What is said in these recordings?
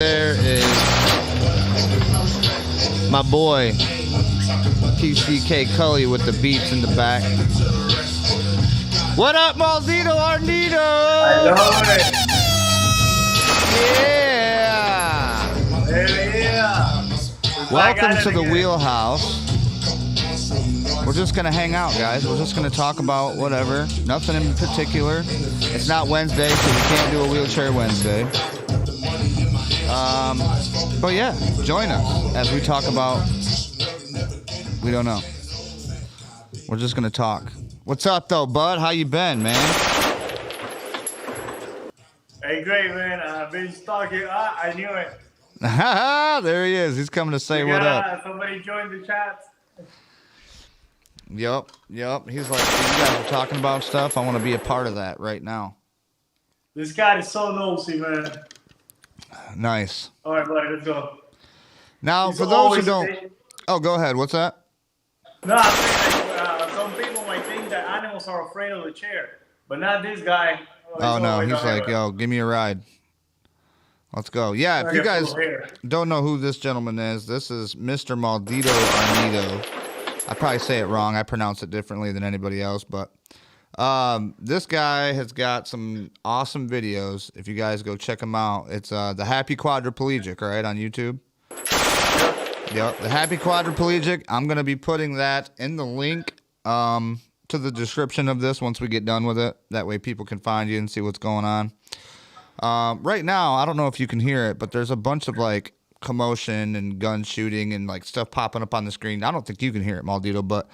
There is my boy PCK Cully with the beats in the back. What up, Maldito Arnedo? I know it. Yeah. Yeah. Welcome to the Wheelhouse. We're just going to hang out, guys. We're just going to talk about whatever. Nothing in particular. It's not Wednesday, so we can't do a Wheelchair Wednesday. But yeah, join us as we talk about, we don't know. We're just going to talk. What's up, though, bud? How you been, man? Hey, great, man. I've been stalking. I knew it. There he is. He's coming to say what up. Somebody joined the chat. Yep. He's like, you guys are talking about stuff. I want to be a part of that right now. This guy is so nosy, man. Nice. All right, buddy, let's go. Now, for those who don't... Oh, go ahead. What's that? No, I'm saying, some people might think that animals are afraid of the chair, but not this guy. Oh, no. He's like, yo, give me a ride. Let's go. Yeah, if you guys don't know who this gentleman is, this is Mr. Maldito Arnedo. I probably say it wrong. I pronounce it differently than anybody else, but this guy has got some awesome videos. If you guys go check him out, it's the Happy Quadriplegic, right, on YouTube. Yep, the Happy Quadriplegic. I'm going to be putting that in the link to the description of this once we get done with it. That way people can find you and see what's going on. Right now, I don't know if you can hear it, but there's a bunch of like commotion and gun shooting and like stuff popping up on the screen. I don't think you can hear it, Maldito, but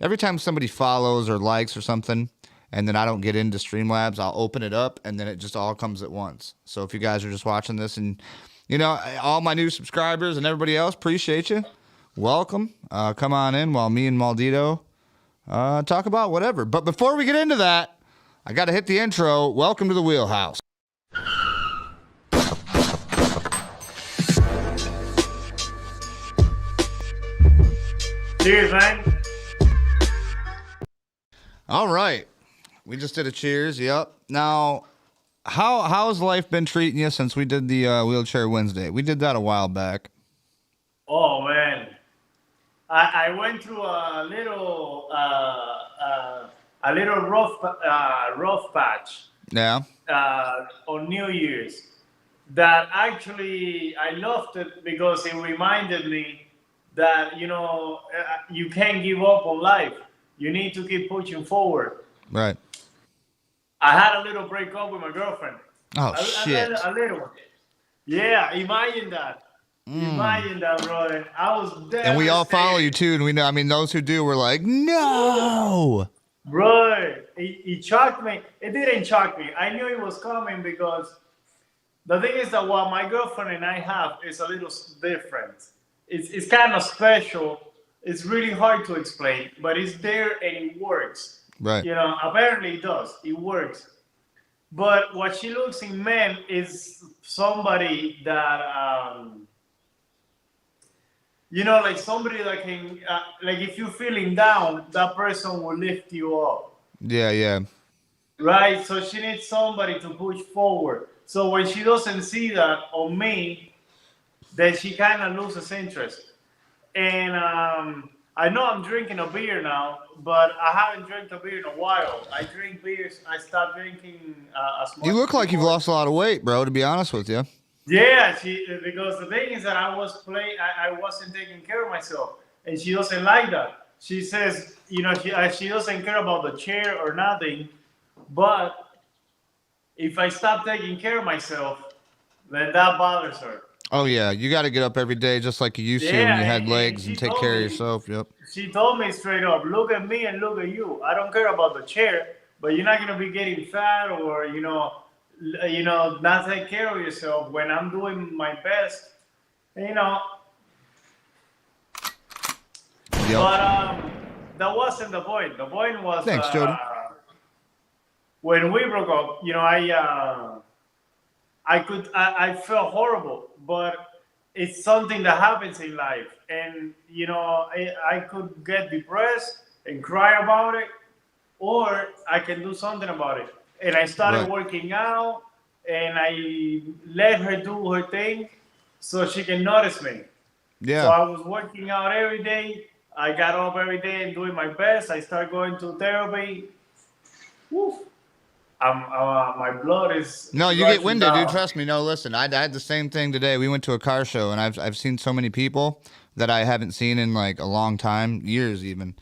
every time somebody follows or likes or something, and then I don't get into Streamlabs, I'll open it up, and then it just all comes at once. So if you guys are just watching this, and, you know, all my new subscribers and everybody else, appreciate you. Welcome. Come on in while me and Maldito talk about whatever. But before we get into that, I got to hit the intro. Welcome to the Wheelhouse. Cheers, man. All right. We just did a cheers. Yep. Now, how's life been treating you since we did the Wheelchair Wednesday? We did that a while back. Oh, man. I went through a little rough patch. Yeah. On New Year's. That actually I loved it because it reminded me that, you know, you can't give up on life. You need to keep pushing forward. Right. I had a little breakup with my girlfriend. Oh, shit. A little one. Yeah, imagine that. Imagine that, brother. I was devastated. And we all follow you, too. And we know, I mean, those who do were like, no. Bro, it shocked me. It didn't shock me. I knew it was coming because the thing is that what my girlfriend and I have is a little different. It's kind of special. It's really hard to explain, but it's there and it works. Right. You know, apparently it does. It works. But what she looks in men is somebody that, you know, like somebody that can, like if you're feeling down, that person will lift you up. Yeah. Right? So she needs somebody to push forward. So when she doesn't see that on me, then she kind of loses interest. And I know I'm drinking a beer now, but I haven't drank a beer in a while. I drink beers. I stopped drinking as much. You look like you've lost a lot of weight, bro, to be honest with you. Yeah, because the thing is that I wasn't taking care of myself. And she doesn't like that. She says, you know, she doesn't care about the chair or nothing. But if I stop taking care of myself, then that bothers her. Oh, yeah. You got to get up every day just like you used to when you had legs and take care of yourself. Yep. She told me straight up, look at me and look at you. I don't care about the chair, but you're not going to be getting fat or, you know, not take care of yourself when I'm doing my best. You know. Yep. But that wasn't the point. The point was, thanks, Jody. When we broke up, you know, I felt horrible, but it's something that happens in life. And, you know, I could get depressed and cry about it, or I can do something about it. And I started working out, and I let her do her thing. so she can notice me. So Yeah. I was working out every day. I got up every day and doing my best. I started going to therapy. Woof. My blood is No, you get rushing winded, dude. down. Trust me. No, listen. I had the same thing today. We went to a car show, and I've seen so many people that I haven't seen in like a long time, years even.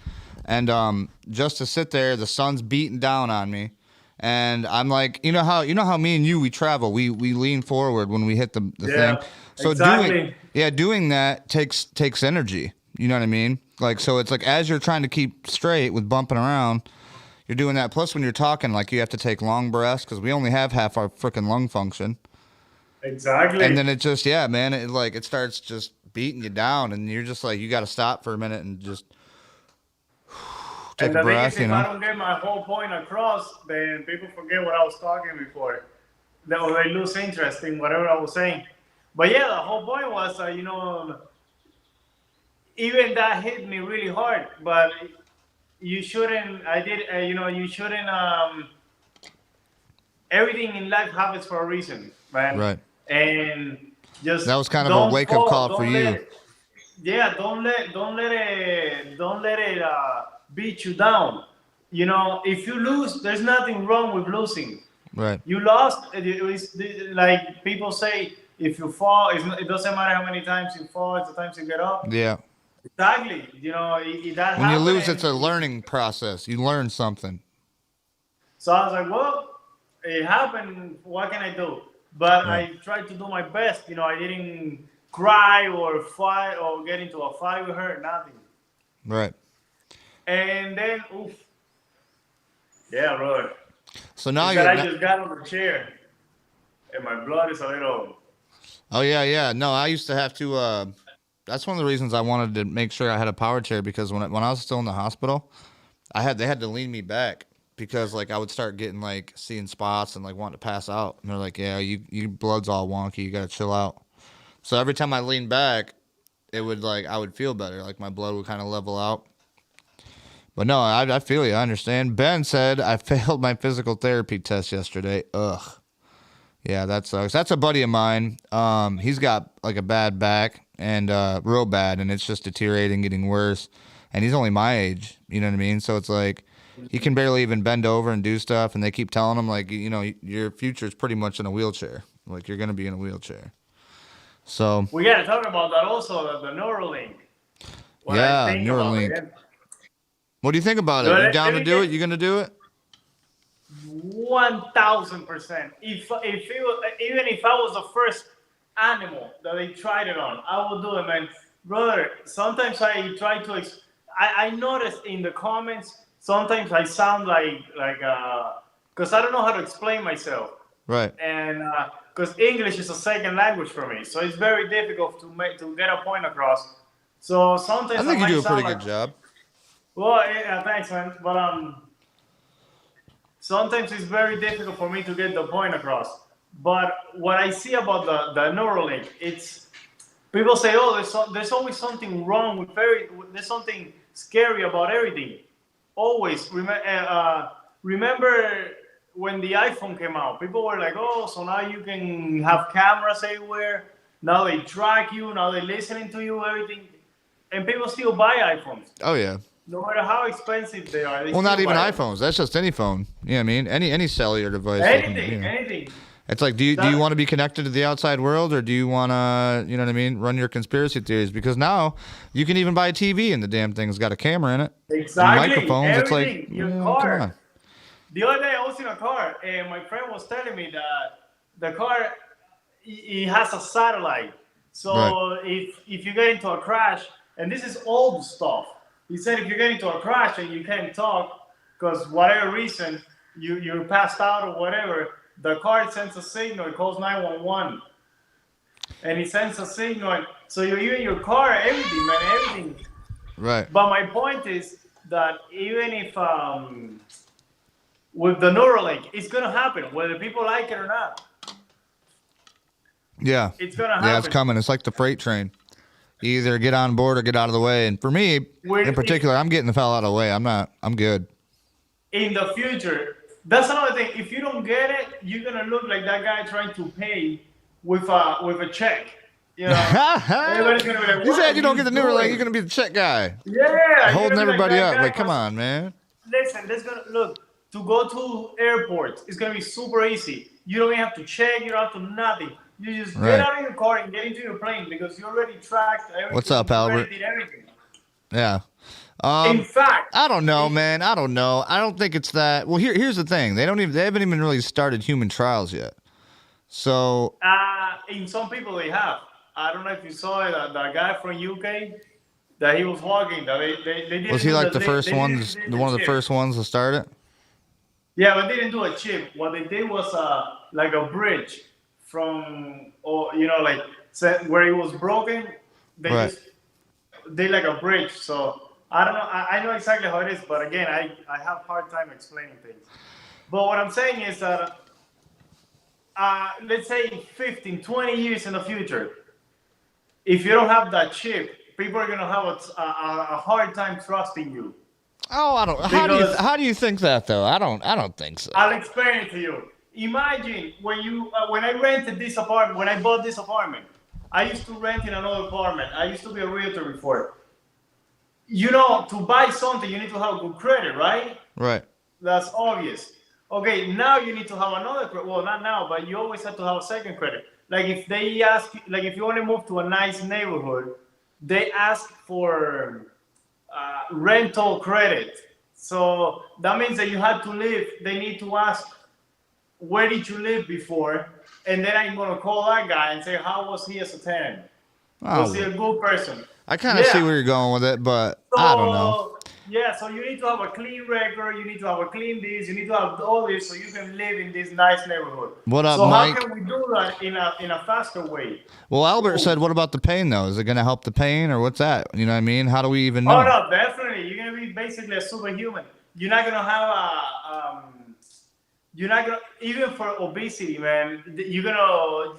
And just to sit there, the sun's beating down on me, and I'm like, you know how me and you we travel. We lean forward when we hit the thing. Yeah, So exactly. doing that takes energy. You know what I mean? Like, so it's like as you're trying to keep straight with bumping around. You're doing that. Plus, when you're talking, like you have to take long breaths because we only have half our freaking lung function. And Exactly. then it just, yeah, man, it starts just beating you down, and you're just like, you got to stop for a minute and just take And a the thing is, breath, you if I know? don't get my whole point across, then people forget what I was talking before. They lose interest in whatever I was saying. But yeah, the whole point was, even that hit me really hard. But you shouldn't. I did. You shouldn't. Everything in life happens for a reason, man. Right. And That just was kind of a don't wake up fall. call for Don't let you. it. Yeah, don't let it beat you down. If you lose, there's nothing wrong with losing. Right. You lost. Like people say, if you fall, it doesn't matter how many times you fall. It's the times you get up. Yeah. Exactly. That When you happened, lose, it's and a learning process. You learn something. so I was like, well, it happened. What can I do? But Right. I tried to do my best. I didn't cry or fight or get into a fight with her. Nothing. Right. And then, oof, yeah, brother. So now Is you're. that I just got on the chair and my blood is a little. Oh, yeah, yeah. No, I used to have to. That's one of the reasons I wanted to make sure I had a power chair because when I was still in the hospital, they had to lean me back because like I would start getting like seeing spots and like wanting to pass out. And they're like, "Yeah, your blood's all wonky. You gotta chill out." So every time I leaned back, it would like I would feel better. Like my blood would kind of level out. But no, I feel you. I understand. Ben said I failed my physical therapy test yesterday. Ugh. Yeah, that sucks. That's a buddy of mine. He's got like a bad back and real bad, and it's just deteriorating, getting worse. And he's only my age. You know what I mean? So it's like he can barely even bend over and do stuff, and they keep telling him like, your future is pretty much in a wheelchair. Like you're gonna be in a wheelchair. So We gotta talk about that also, the Neuralink. What I yeah, think about Neuralink. it. What do you think about No, it? You let down to me do it? get You gonna do it? 1,000%. Even if I was the first animal that they tried it on, I would do it, man. Brother, sometimes I try to. I noticed in the comments sometimes I sound like because I don't know how to explain myself, Right. and because English is a second language for me, so it's very difficult to get a point across. So I sometimes I think you might do a sound pretty like, good job. well, yeah, thanks, man. But sometimes it's very difficult for me to get the point across. But what I see about the Neuralink, it's people say, oh, there's always something wrong with there's something scary about everything. Always remember when the iPhone came out, people were like, oh, so now you can have cameras everywhere. Now they track you. Now they're listening to you, everything. And people still buy iPhones. Oh yeah. No matter how expensive they are, they Well, not still even buy them. iPhones. That's just any phone. You know what I mean? Any cellular device. Anything, anything. It's like, do you That, want to be connected to the outside world, or do you want to, you know what I mean, run your conspiracy theories? Because now you can even buy a TV and the damn thing's got a camera in it, and exactly, microphones. It's like, everything. Your come car. on. The other day I was in a car and my friend was telling me that the car it has a satellite. So Right. if you get into a crash, and this is old stuff, he said if you get into a crash and you can't talk because whatever reason you're passed out or whatever, the car sends a signal. It calls 911, and it sends a signal. So you're in your car, everything, man, everything. Right. But my point is that even if with the Neuralink, it's gonna happen whether people like it or not. Yeah. It's gonna Yeah, it's happen. coming. It's like the freight train. You either get on board or get out of the way. And for me, in particular, I'm getting the hell out of the way. I'm good. In the future, that's another thing. If you don't get it, you're gonna look like that guy trying to pay with a check. You know, everybody's gonna be like, You what said are you don't get the newer, like doing? you're gonna be the check guy. Yeah, Holding everybody that up. guy Like, come was- on, man. Listen, that's gonna look to go to airports. It's gonna be super easy. You don't even have to check. You don't have to nothing. You just get out of your car and get into your plane because you already tracked everything. What's up, you Albert? did everything. Yeah. In fact, I don't know, man. I don't know. I don't think it's that. Well, here's the thing. They haven't even really started human trials yet. So. In some people they have. I don't know if you saw it. That guy from UK that he was walking. That they didn't. Was he like the first one of the first ones to start it? Yeah, but they didn't do a chip. What they did was like a bridge from, or like where it was broken. They just did like a bridge. So I don't know. I know exactly how it is, but again, I have a hard time explaining things. But what I'm saying is that let's say 15, 20 years in the future, if you don't have that chip, people are gonna have a hard time trusting you. Oh, I don't. How do you think that though? I don't think so. I'll explain it to you. Imagine when I rented this apartment, when I bought this apartment, I used to rent in another apartment. I used to be a realtor before. To buy something, you need to have good credit, right? Right. That's obvious. Okay, now you need to have another credit. Well, not now, but you always have to have a second credit. Like if they ask, like if you want to move to a nice neighborhood, they ask for rental credit. So that means that you had to live. They need to ask, where did you live before? And then I'm going to call that guy and say, how was he as a tenant? Was he a good person? I kind of see where you're going with it, but I don't know. Yeah, so you need to have a clean record. You need to have a clean this. You need to have all this so you can live in this nice neighborhood. What up, so Mike? How can we do that in a faster way? Well, Albert said, what about the pain, though? Is it going to help the pain, or what's that? You know what I mean? How do we even know? Oh, no, definitely. You're going to be basically a superhuman. You're not going to have you're not going to, even for obesity, man, you're going to,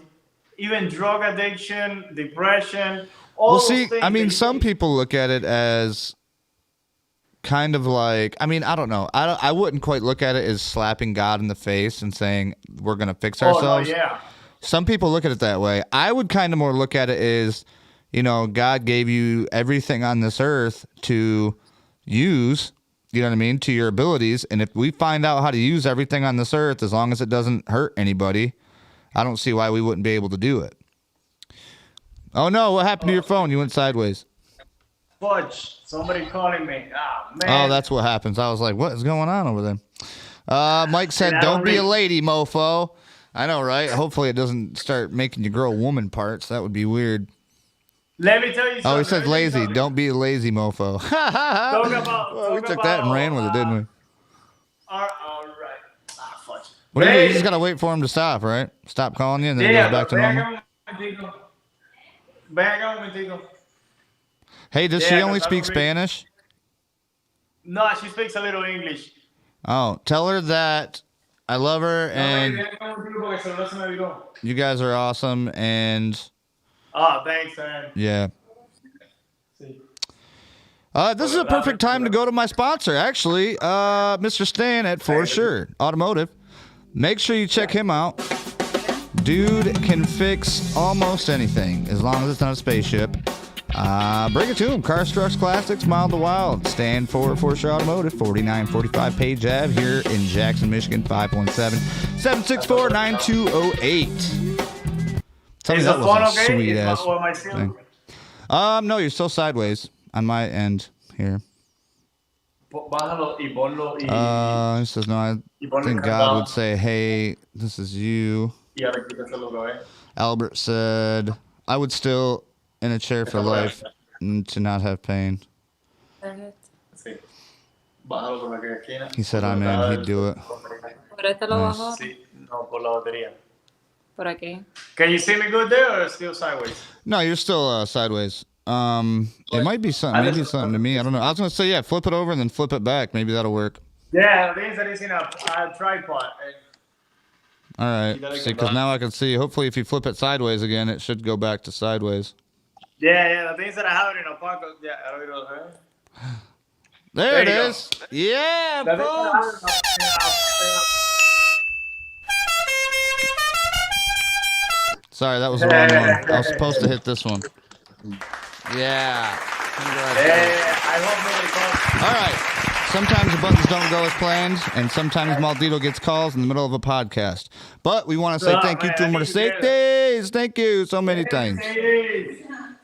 even drug addiction, depression, all those things. I mean, some people look at it as kind of like, I mean, I don't know. I wouldn't quite look at it as slapping God in the face and saying we're going to fix ourselves. Oh, no, yeah. Some people look at it that way. I would kind of more look at it as, God gave you everything on this earth to use, you know what I mean, to your abilities. And if we find out how to use everything on this earth, as long as it doesn't hurt anybody, I don't see why we wouldn't be able to do it. Oh, no. What happened to your phone? You went sideways. Fudge. Somebody calling me. Ah, man. Oh, that's what happens. I was like, what is going on over there? Mike said, don't be a lady, mofo. I know, right? Hopefully it doesn't start making you grow woman parts. That would be weird. Let me tell you something. Oh, he says lazy. Don't be a lazy mofo. We took that and ran with it, didn't we? All right. Ah, fudge. What do you just got to wait for him to stop, right? Stop calling you and then it goes back to normal? Hey, does she only speak Spanish? No, she speaks a little English. Oh, tell her that I love her and you guys are awesome and... Oh, thanks, man. Yeah. This is a perfect time to go to my sponsor, actually, Mr. Stan at For Sure Automotive. Make sure you check him out. Dude can fix almost anything as long as it's not a spaceship. Bring it to him. Car Structs Classics, Mild to Wild. Stand for Sure Automotive, 4945 Page Ave here in Jackson, Michigan, 517-764-9208. Tell me that was a sweet ass thing. No, you're still sideways on my end here. He says, no, I think God would say, hey, this is you. Albert said, I would still in a chair for life to not have pain. He said, I'm in. He'd do it. Nice. Can you see me good there or still sideways? No, you're still sideways. It might be something. Maybe something to me. I don't know. I was gonna say, yeah, flip it over and then flip it back. Maybe that'll work. Yeah, the thing is that it's in a tripod. All right. See, because now I can see. Hopefully, if you flip it sideways again, it should go back to sideways. Yeah. The thing is that I have it in a pocket. Yeah, there it is. Go. Yeah, folks. Sorry, that was the wrong one. I was supposed to hit this one. Yeah. I hope nobody calls. All right. Sometimes the buttons don't go as planned, and sometimes Maldito gets calls in the middle of a podcast. But we want to say thank you to Mercedes. Thank you so many times.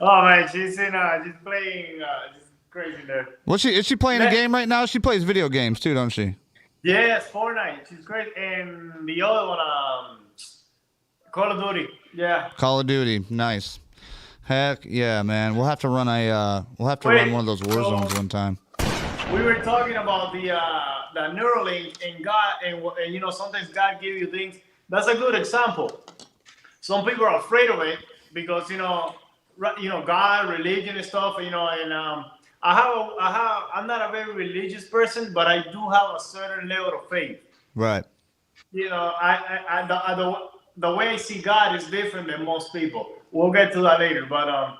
Oh man, she's playing just crazy there. Well, is she playing a game right now? She plays video games too, don't she? Yes, Fortnite. She's great, and the other one, Call of Duty. Yeah. Call of Duty, nice. Heck yeah, man. We'll have to run run one of those war zones one time. We were talking about the Neuralink and God, and sometimes God gives you things. That's a good example. Some people are afraid of it because God, religion and stuff. And I'm not a very religious person, but I do have a certain level of faith. Right. The way I see God is different than most people. We'll get to that later. But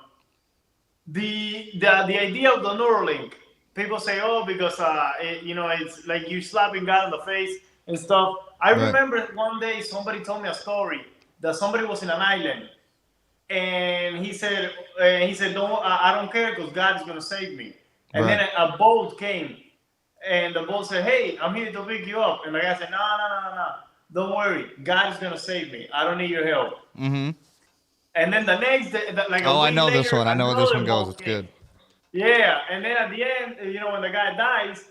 the idea of the Neuralink, people say, because it's like you slapping God in the face and stuff. I remember one day somebody told me a story that somebody was in an island, and he said, I don't care because God is going to save me. And then a boat came, and the boat said, hey, I'm here to pick you up. And the guy said, no. Don't worry, God is gonna save me. I don't need your help. Mm-hmm. And then the next day, I know this one. I know where this one goes. It's good. Yeah, and then at the end, when the guy dies,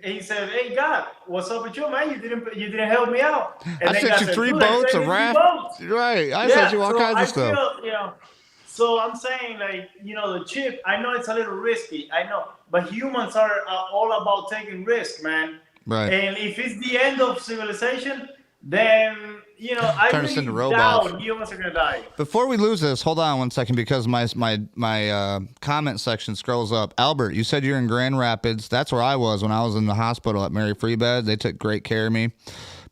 he says, "Hey God, what's up with you, man? You didn't help me out." And I sent you 3 boats, a raft. Right. I sent you all kinds of stuff. So I'm saying, the chip. I know it's a little risky. I know, but humans are all about taking risk, man. Right. And if it's the end of civilization, then I turn us really into robots. doubt humans are gonna die. Before we lose this, hold on one second because my comment section scrolls up. Albert, you said you're in Grand Rapids. That's where I was when I was in the hospital at Mary Freebed. They took great care of me.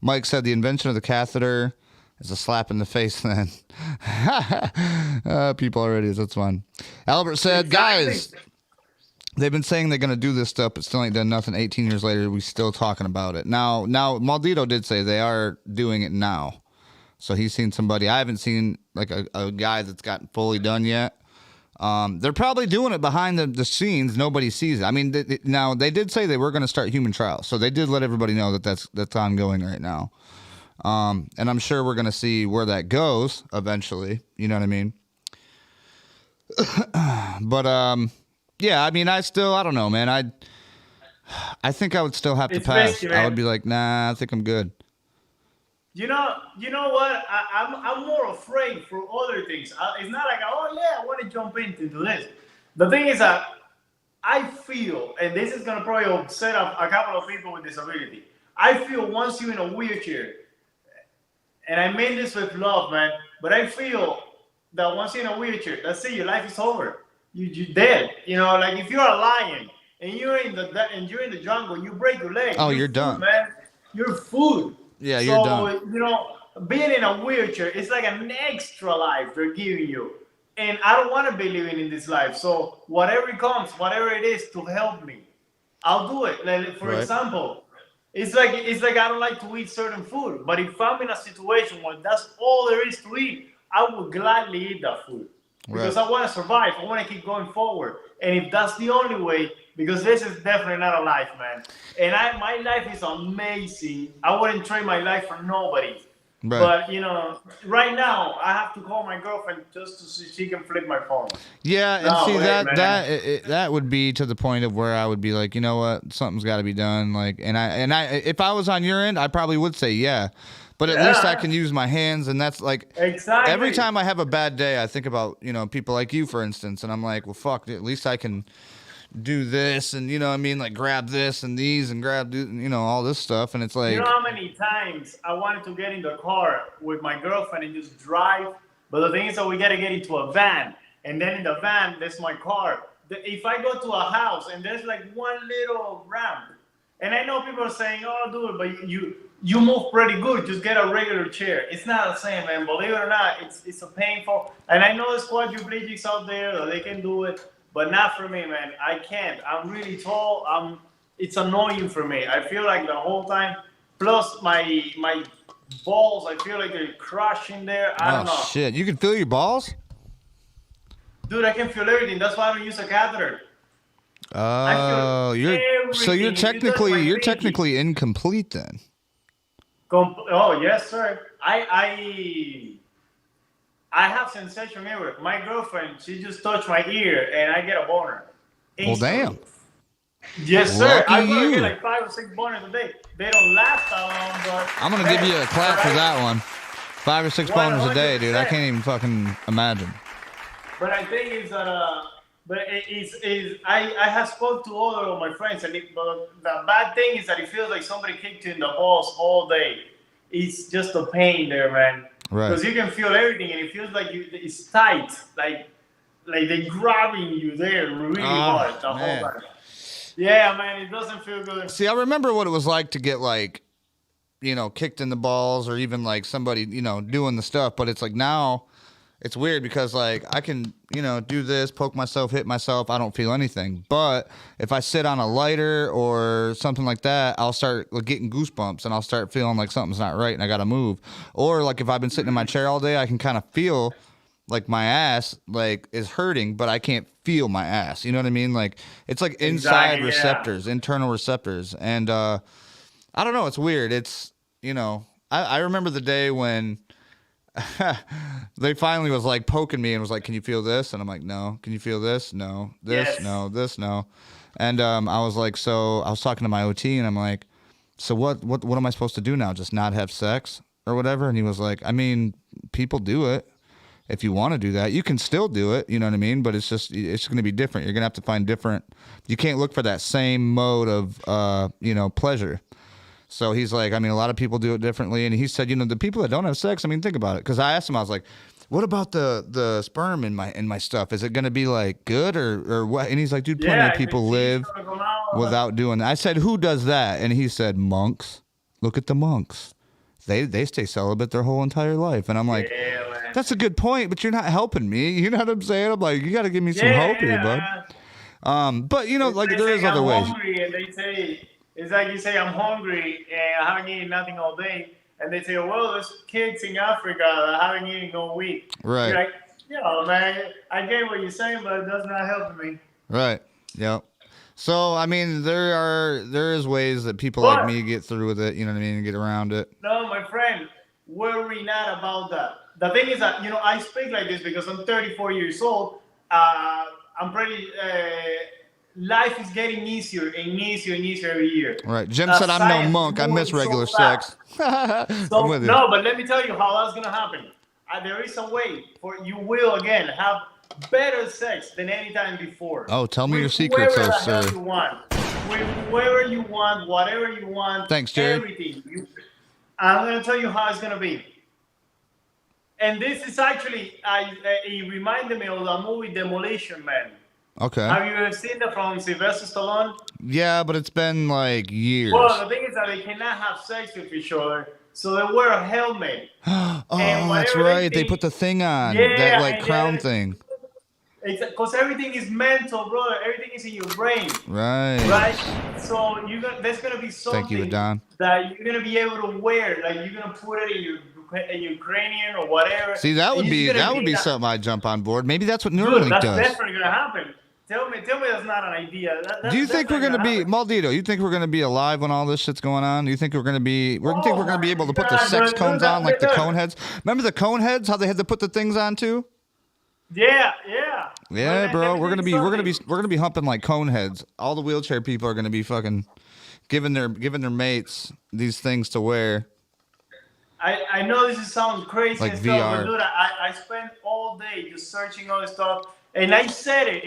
Mike said the invention of the catheter is a slap in the face. Then people already. That's fun. Albert said, guys. They've been saying they're going to do this stuff, but still ain't done nothing. 18 years later, we still talking about it. Now, Maldito did say they are doing it now. So he's seen somebody. I haven't seen like a guy that's gotten fully done yet. They're probably doing it behind the scenes. Nobody sees it. I mean, now they did say they were going to start human trials. So they did let everybody know that's ongoing right now. And I'm sure we're going to see where that goes eventually. You know what I mean? But, yeah, I mean, I don't know, man. I think I would still have to pass. Risky, I would be like, nah, I think I'm good. You know what? I'm more afraid for other things. It's not like, oh yeah, I want to jump into this. The thing is that I feel, and this is gonna probably upset a couple of people with disability. I feel once you're in a wheelchair, and I mean this with love, man. But I feel that once you're in a wheelchair, that's it. Your life is over. You're dead. Like if you're a lion and you're in the jungle, you break your leg. Oh, you're done, man. You're food. Yeah, you're done. Being in a wheelchair, it's like an extra life they're giving you, and I don't want to be living in this life. So whatever it comes, whatever it is to help me, I'll do it. Like, for example, it's like I don't like to eat certain food, but if I'm in a situation where that's all there is to eat, I would gladly eat that food. Because I want to survive. I want to keep going forward. And if that's the only way, because this is definitely not a life, man. And my life is amazing. I wouldn't trade my life for nobody. Right. But, right now, I have to call my girlfriend just to see she can flip my phone. Yeah, and that would be to the point of where I would be like, you know what, something's got to be done. Like, and I, if I was on your end, I probably would say yeah. But at least I can use my hands, and that's like every time I have a bad day, I think about people like you, for instance, and I'm like, well, fuck, at least I can do this, and like grab this and these, and grab all this stuff, and it's like, how many times I wanted to get in the car with my girlfriend and just drive, but the thing is that we gotta get into a van, and then in the van there's my car. If I go to a house and there's like one little ramp, and I know people are saying, oh, dude, but you move pretty good. Just get a regular chair. It's not the same, man. Believe it or not, it's a painful. And I know there's quadriplegics out there that they can do it, but not for me, man. I can't. I'm really tall. It's annoying for me. I feel like the whole time. Plus, my balls. I feel like they're crushing there. I don't know. Oh shit! You can feel your balls? Dude, I can feel everything. That's why I don't use a catheter. Oh, you're technically incomplete then. Oh yes, sir. I have sensation everywhere. My girlfriend, she just touched my ear and I get a boner. Instantly. Well, damn. Yes, sir. Lucky I probably you. get like 5 or 6 boners a day. They don't last that long, but I'm gonna give you a clap for that one. 5 or 6 boners a day, dude. I can't even fucking imagine. But I think it's that I have spoke to all of my friends, and but the bad thing is that it feels like somebody kicked you in the balls all day. It's just a pain there, man. Right. Because you can feel everything, and it feels like it's tight, like they're grabbing you there really hard the whole time. Yeah, man, it doesn't feel good. See, I remember what it was like to get like, kicked in the balls or even like somebody, doing the stuff. But it's like now it's weird because like I can, do this, poke myself, hit myself. I don't feel anything. But if I sit on a lighter or something like that, I'll start getting goosebumps and I'll start feeling like something's not right and I got to move. Or like if I've been sitting in my chair all day, I can kind of feel like my ass like is hurting, but I can't feel my ass. You know what I mean? Like it's like inside receptors, internal receptors. And I don't know. It's weird. It's, I remember the day when they finally was like poking me and was like, can you feel this? And I'm like, no. Can you feel this? No. This, no. This, no. And I was like, so I was talking to my OT and I'm like, so what am I supposed to do now? Just not have sex or whatever? And he was like, I mean, people do it. If you want to do that, you can still do it. You know what I mean? But it's going to be different. You're going to have to find different. You can't look for that same mode of, pleasure. So he's like, I mean, a lot of people do it differently. And he said, the people that don't have sex, I mean, think about it. Because I asked him, I was like, what about the sperm in my stuff? Is it going to be like good or what? And he's like, dude, plenty of people live without doing that. I said, who does that? And he said, monks. Look at the monks. They stay celibate their whole entire life. And I'm like, that's a good point, but you're not helping me. You know what I'm saying? I'm like, you got to give me some hope here, bud. But like there is other ways. Hungry and they say, it's like you say, I'm hungry and I haven't eaten nothing all day. And they say, well, there's kids in Africa that haven't eaten all week. Right. You're like, man, I get what you're saying, but it does not help me. Right. Yep. So, I mean, there is ways that people like me get through with it, you know what I mean, and get around it. No, my friend, worry not about that. The thing is that, I speak like this because I'm 34 years old. I'm pretty, life is getting easier and easier and easier every year. Right. Jim said I'm no monk. I miss regular sex. I'm with you. No, but let me tell you how that's going to happen. There is a way for you will, again, have better sex than any time before. Oh, tell me your secrets, sir. You want. With whoever you want, whatever you want. Thanks, Jerry. Everything. I'm going to tell you how it's going to be. And this is actually, it reminded me of the movie Demolition Man. Okay. Have you ever seen that from Sylvester Stallone? Yeah, but it's been like years. Well, the thing is that they cannot have sex with each other, so they wear a helmet. Oh, that's right. They put the thing on, that like crown thing. Because everything is mental, brother. Everything is in your brain. Right. Right? So there's going to be something Thank you, Don. that you're going to be able to wear. Like you're going to put it in your cranium or whatever. See, that would be something I'd jump on board. Maybe that's what Neuralink does. That's definitely going to happen. Tell me that's not an idea. Do you think we're gonna be Maldito? You think we're gonna be alive when all this shit's going on? Do you think we're gonna be? Think we're gonna be able to put the sex cones on like the cone heads? Remember the cone heads? How they had to put the things on too? Yeah. Yeah, bro. We're gonna be humping like cone heads. All the wheelchair people are gonna be fucking giving their mates these things to wear. I know this sounds crazy like and VR. stuff, but dude, I spent all day just searching all this stuff. And I said it.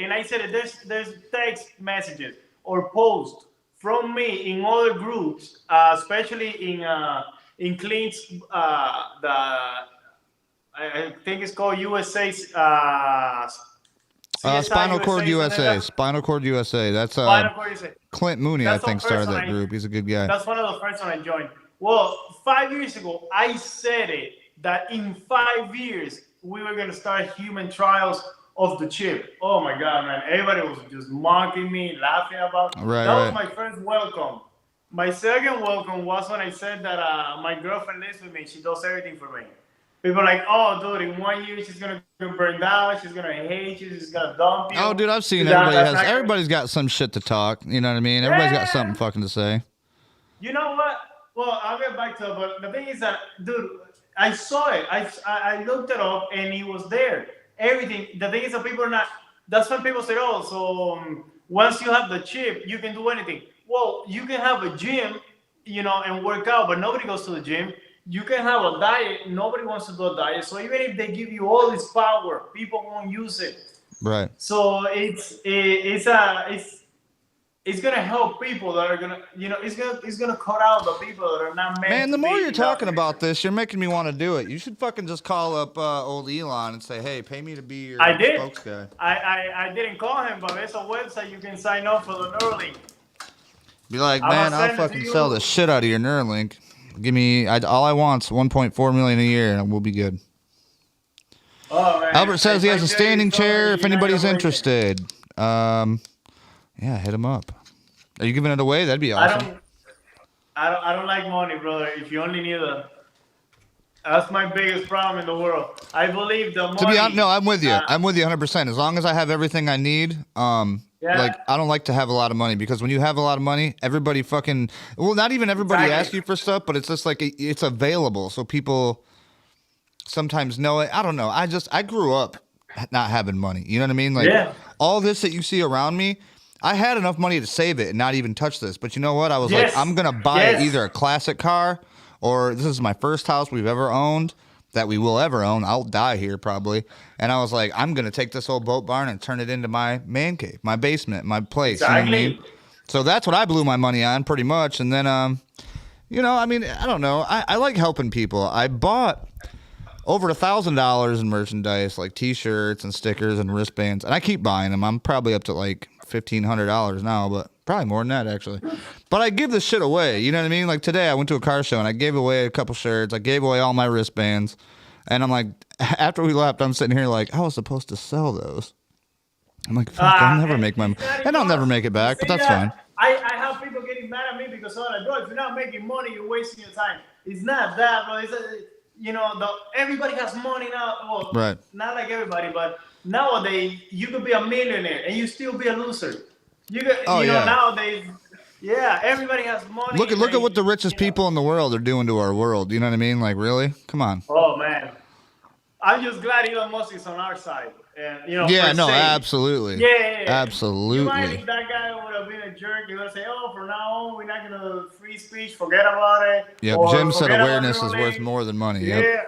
There's text messages or posts from me in other groups, especially in Clint's I think it's called USA's Spinal Cord USA. Spinal Cord USA. That's Clint Mooney, I think, started that group. He's a good guy. That's one of the first ones I joined. Well, 5 years ago, I said it that in 5 years we were gonna start human trials of the chip. Oh my God, man. Everybody was just mocking me, laughing about it. That was my first welcome. My second welcome was when I said that my girlfriend lives with me. She does everything for me. People are like, oh, dude, in 1 year she's gonna burn down. She's gonna hate you. She's gonna dump you. Oh, dude, I've seen That's everybody's got some shit to talk. You know what I mean? Everybody's got something fucking to say. You know what? Well, I'll get back to it. But the thing is that, dude, I saw it. I looked it up and it was there. Everything. The thing is that people are not. That's when people say, oh, so once you have the chip, you can do anything. Well, you can have a gym, and work out, but nobody goes to the gym. You can have a diet. Nobody wants to do a diet. So even if they give you all this power, people won't use it. Right. So it's gonna help people that are gonna, it's gonna cut out the people that are not meant. Man, the to more be you're talking about this, you're making me want to do it. You should fucking just call up old Elon and say, "Hey, pay me to be your spokes guy." I didn't call him, but there's a website you can sign up for the Neuralink. Be like, man, I'll fucking sell the shit out of your Neuralink. Give me all I want's 1.4 million a year, and we'll be good. Oh, man. Albert says he has a standing chair. If anybody's interested, yeah, hit him up. Are you giving it away? That'd be awesome. I don't like money, brother. If you only need that's my biggest problem in the world. I believe the money. To be honest, no, I'm with you. I'm with you 100%. As long as I have everything I need, like I don't like to have a lot of money, because when you have a lot of money, everybody fucking, well, not even everybody asks you for stuff, but it's just like it's available, so people sometimes know it. I don't know. I grew up not having money. You know what I mean? Like all this that you see around me, I had enough money to save it and not even touch this. But you know what? I was like, I'm going to buy either a classic car, or this is my first house we've ever owned, that we will ever own. I'll die here probably. And I was like, I'm going to take this old boat barn and turn it into my man cave, my basement, my place. Exactly. You know what I mean? So that's what I blew my money on pretty much. And then, I mean, I don't know. I like helping people. I bought over $1,000 in merchandise, like T-shirts and stickers and wristbands, and I keep buying them. I'm probably up to like $1,500 now, but probably more than that actually. But I give this shit away. You know what I mean? Like today, I went to a car show and I gave away a couple shirts. I gave away all my wristbands, and I'm like, after we left, I'm sitting here like, I was supposed to sell those. I'm like, fuck, I'll never make my, and I'll never make it back, but that's fine. I have people getting mad at me because I'm like, bro, if you're not making money, you're wasting your time. It's not that, bro. It's everybody has money now. Well, right. Not like everybody, but nowadays you could be a millionaire and you still be a loser. Nowadays, everybody has money. Look at what the richest people in the world are doing to our world. You know what I mean? Like, really? Come on. Oh man, I'm just glad Elon Musk is on our side. And absolutely. Yeah. Absolutely. You might think that guy would have been a jerk. He would say, oh, from now on, we're not going to free speech. Forget about it. Yep. Jim said awareness is worth more than money. Yep. Yeah.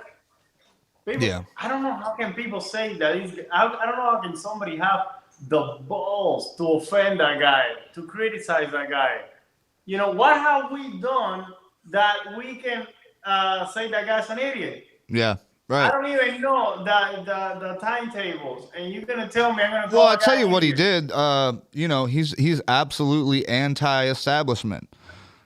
People, I don't know how can people say that. I don't know how can somebody have the balls to offend that guy, to criticize that guy. What have we done that we can say that guy's an idiot? Yeah. Right. I don't even know the timetables, and you're gonna tell me I'm gonna. Well, I'll tell you what he did. He's absolutely anti-establishment.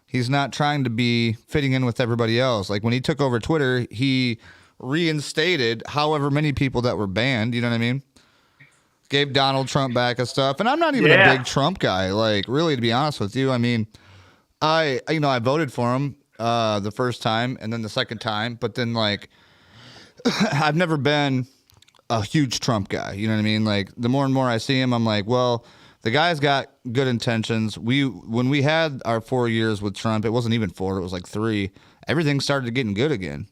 He's not trying to be fitting in with everybody else. Like when he took over Twitter, he reinstated however many people that were banned. You know what I mean? Gave Donald Trump back and stuff. And I'm not even a big Trump guy. Like really, to be honest with you, I mean, I voted for him the first time and then the second time, but then like. I've never been a huge Trump guy. You know what I mean? Like the more and more I see him, I'm like, well, the guy's got good intentions. When we had our 4 years with Trump, it wasn't even 4, it was like 3. Everything started getting good again.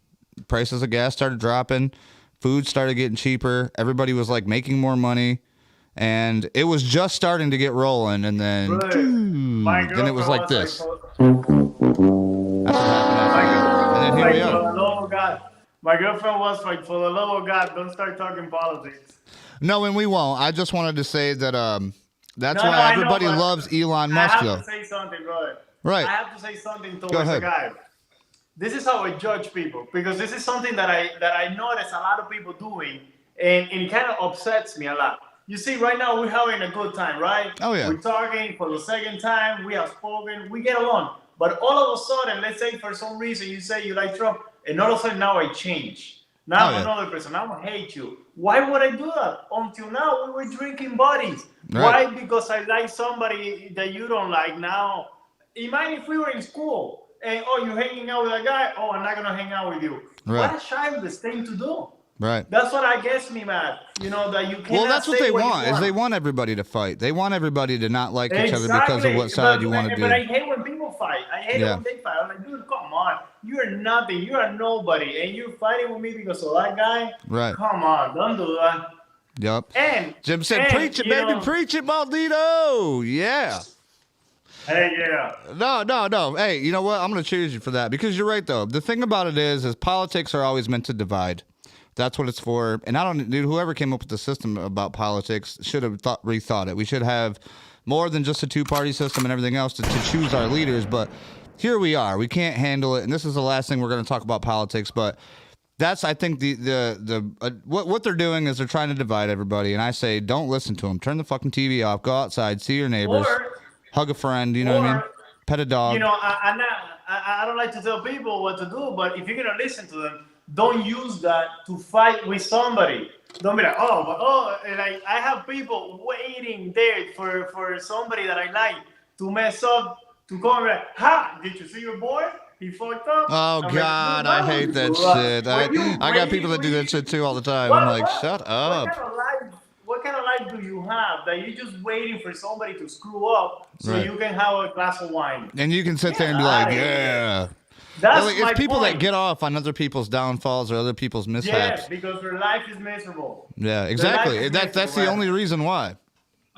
Prices of gas started dropping. Food started getting cheaper. Everybody was like making more money. And it was just starting to get rolling. And then, then it was like this. That's what happened. And then here we are. Oh, God. My girlfriend was like, for the love of God, don't start talking politics. No, and we won't. I just wanted to say that that's why everybody loves Elon Musk, though. I have to say something, brother. Right. I have to say something towards the guy. This is how I judge people, because this is something that I notice a lot of people doing, and it kind of upsets me a lot. You see, right now we're having a good time, right? Oh, yeah. We're talking for the second time. We have spoken. We get along. But all of a sudden, let's say for some reason you say you like Trump, and all of a sudden now I change. Now I'm another person. Now I hate you. Why would I do that? Until now, we were drinking buddies. Right. Why? Because I like somebody that you don't like. Now, imagine if we were in school and you're hanging out with a guy. Oh, I'm not gonna hang out with you. Right. What a childish thing to do. Right. That's what I gets me mad. You know that you can't. Well, that's what they want. Is they want everybody to fight. They want everybody to not like each other because of what side you want to do. But I hate when people fight. I hate it when they fight. I'm like, dude, come on. You are nothing. You are nobody, and you're fighting with me because of that guy. Right. Come on, don't do that. Yep. And Jim said, "Preach it, baby, preach it, Maldito." Yeah. Hey, yeah. No. Hey, you know what? I'm gonna choose you for that because you're right though. The thing about it is politics are always meant to divide. That's what it's for. And dude, whoever came up with the system about politics should have rethought it. We should have more than just a two-party system and everything else to choose our leaders. But here we are. We can't handle it. And this is the last thing we're going to talk about politics. But that's, I think, what they're doing is they're trying to divide everybody. And I say, don't listen to them. Turn the fucking TV off. Go outside. See your neighbors. Hug a friend. You know what I mean? Pet a dog. You know, I don't like to tell people what to do. But if you're going to listen to them, don't use that to fight with somebody. Don't be like, like I have people waiting there for somebody that I like to mess up, to come and be like, ha, did you see your boy? He fucked up. Oh, God, I hate that shit. I got people that do that shit too all the time. I'm like, shut up. What kind of life do you have that you're just waiting for somebody to screw up so you can have a glass of wine? And you can sit there and be like, yeah. It's people that get off on other people's downfalls or other people's mishaps. Yeah, because their life is miserable. Yeah, exactly. That's the only reason why.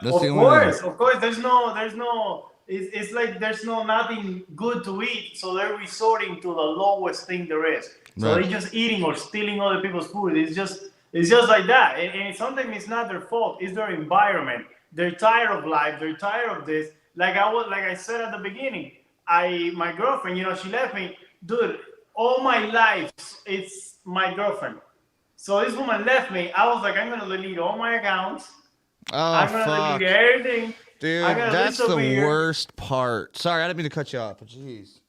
Of course. There's no. It's like there's nothing good to eat, so they're resorting to the lowest thing there is. So they're just eating or stealing other people's food. It's just like that. And sometimes it's not their fault. It's their environment. They're tired of life. They're tired of this. Like I said at the beginning, my girlfriend, she left me. Dude, all my life, it's my girlfriend. So this woman left me. I was like, I'm going to delete all my accounts. I'm going to delete everything. Dude, that's the worst part. Sorry, I didn't mean to cut you off, but jeez.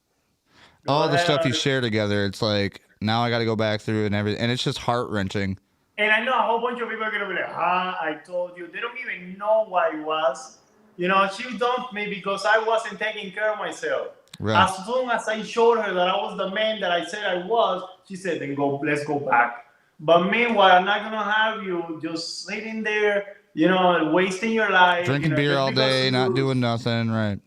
All the stuff you share together, it's like, now I got to go back through and everything. And it's just heart-wrenching. And I know a whole bunch of people are going to be like, I told you. They don't even know what it was. She dumped me because I wasn't taking care of myself. Right. As soon as I showed her that I was the man that I said I was, she said, then let's go back. But meanwhile, I'm not going to have you just sitting there, wasting your life. Drinking beer all day, not doing nothing, right?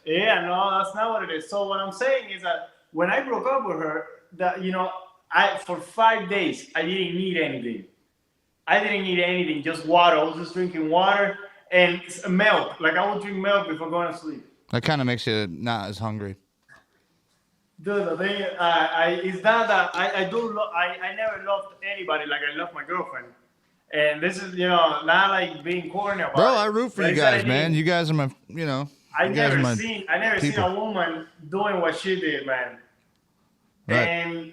Yeah, no, that's not what it is. So what I'm saying is that when I broke up with her, that for 5 days, I didn't need anything. I didn't need anything, just water. I was just drinking water and milk. Like I would drink milk before going to sleep. That kind of makes you not as hungry. Dude, the thing is not that I never loved anybody like I love my girlfriend. And this is, not like being corny about it. Bro, I root for you guys, man. You guys are my, I never seen a woman doing what she did, man. Right.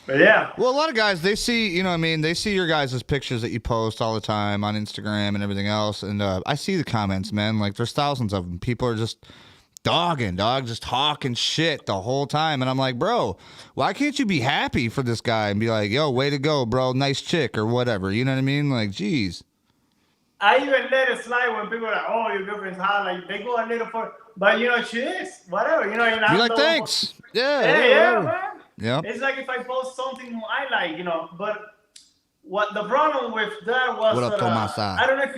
But yeah. Well, a lot of guys, they see, they see your guys' pictures that you post all the time on Instagram and everything else. And I see the comments, man. Like, there's thousands of them. People are just just talking shit the whole time. And I'm like, bro, why can't you be happy for this guy and be like, yo, way to go, bro, nice chick or whatever. You know what I mean? Like, geez. I even let it slide when people are like, oh, your girlfriend's hot. Like, they go a little for, but, she is. Whatever. You're like, thanks. Yeah, man. Yep. It's like if I post something I like, but what the problem with that was what up, that, I don't know if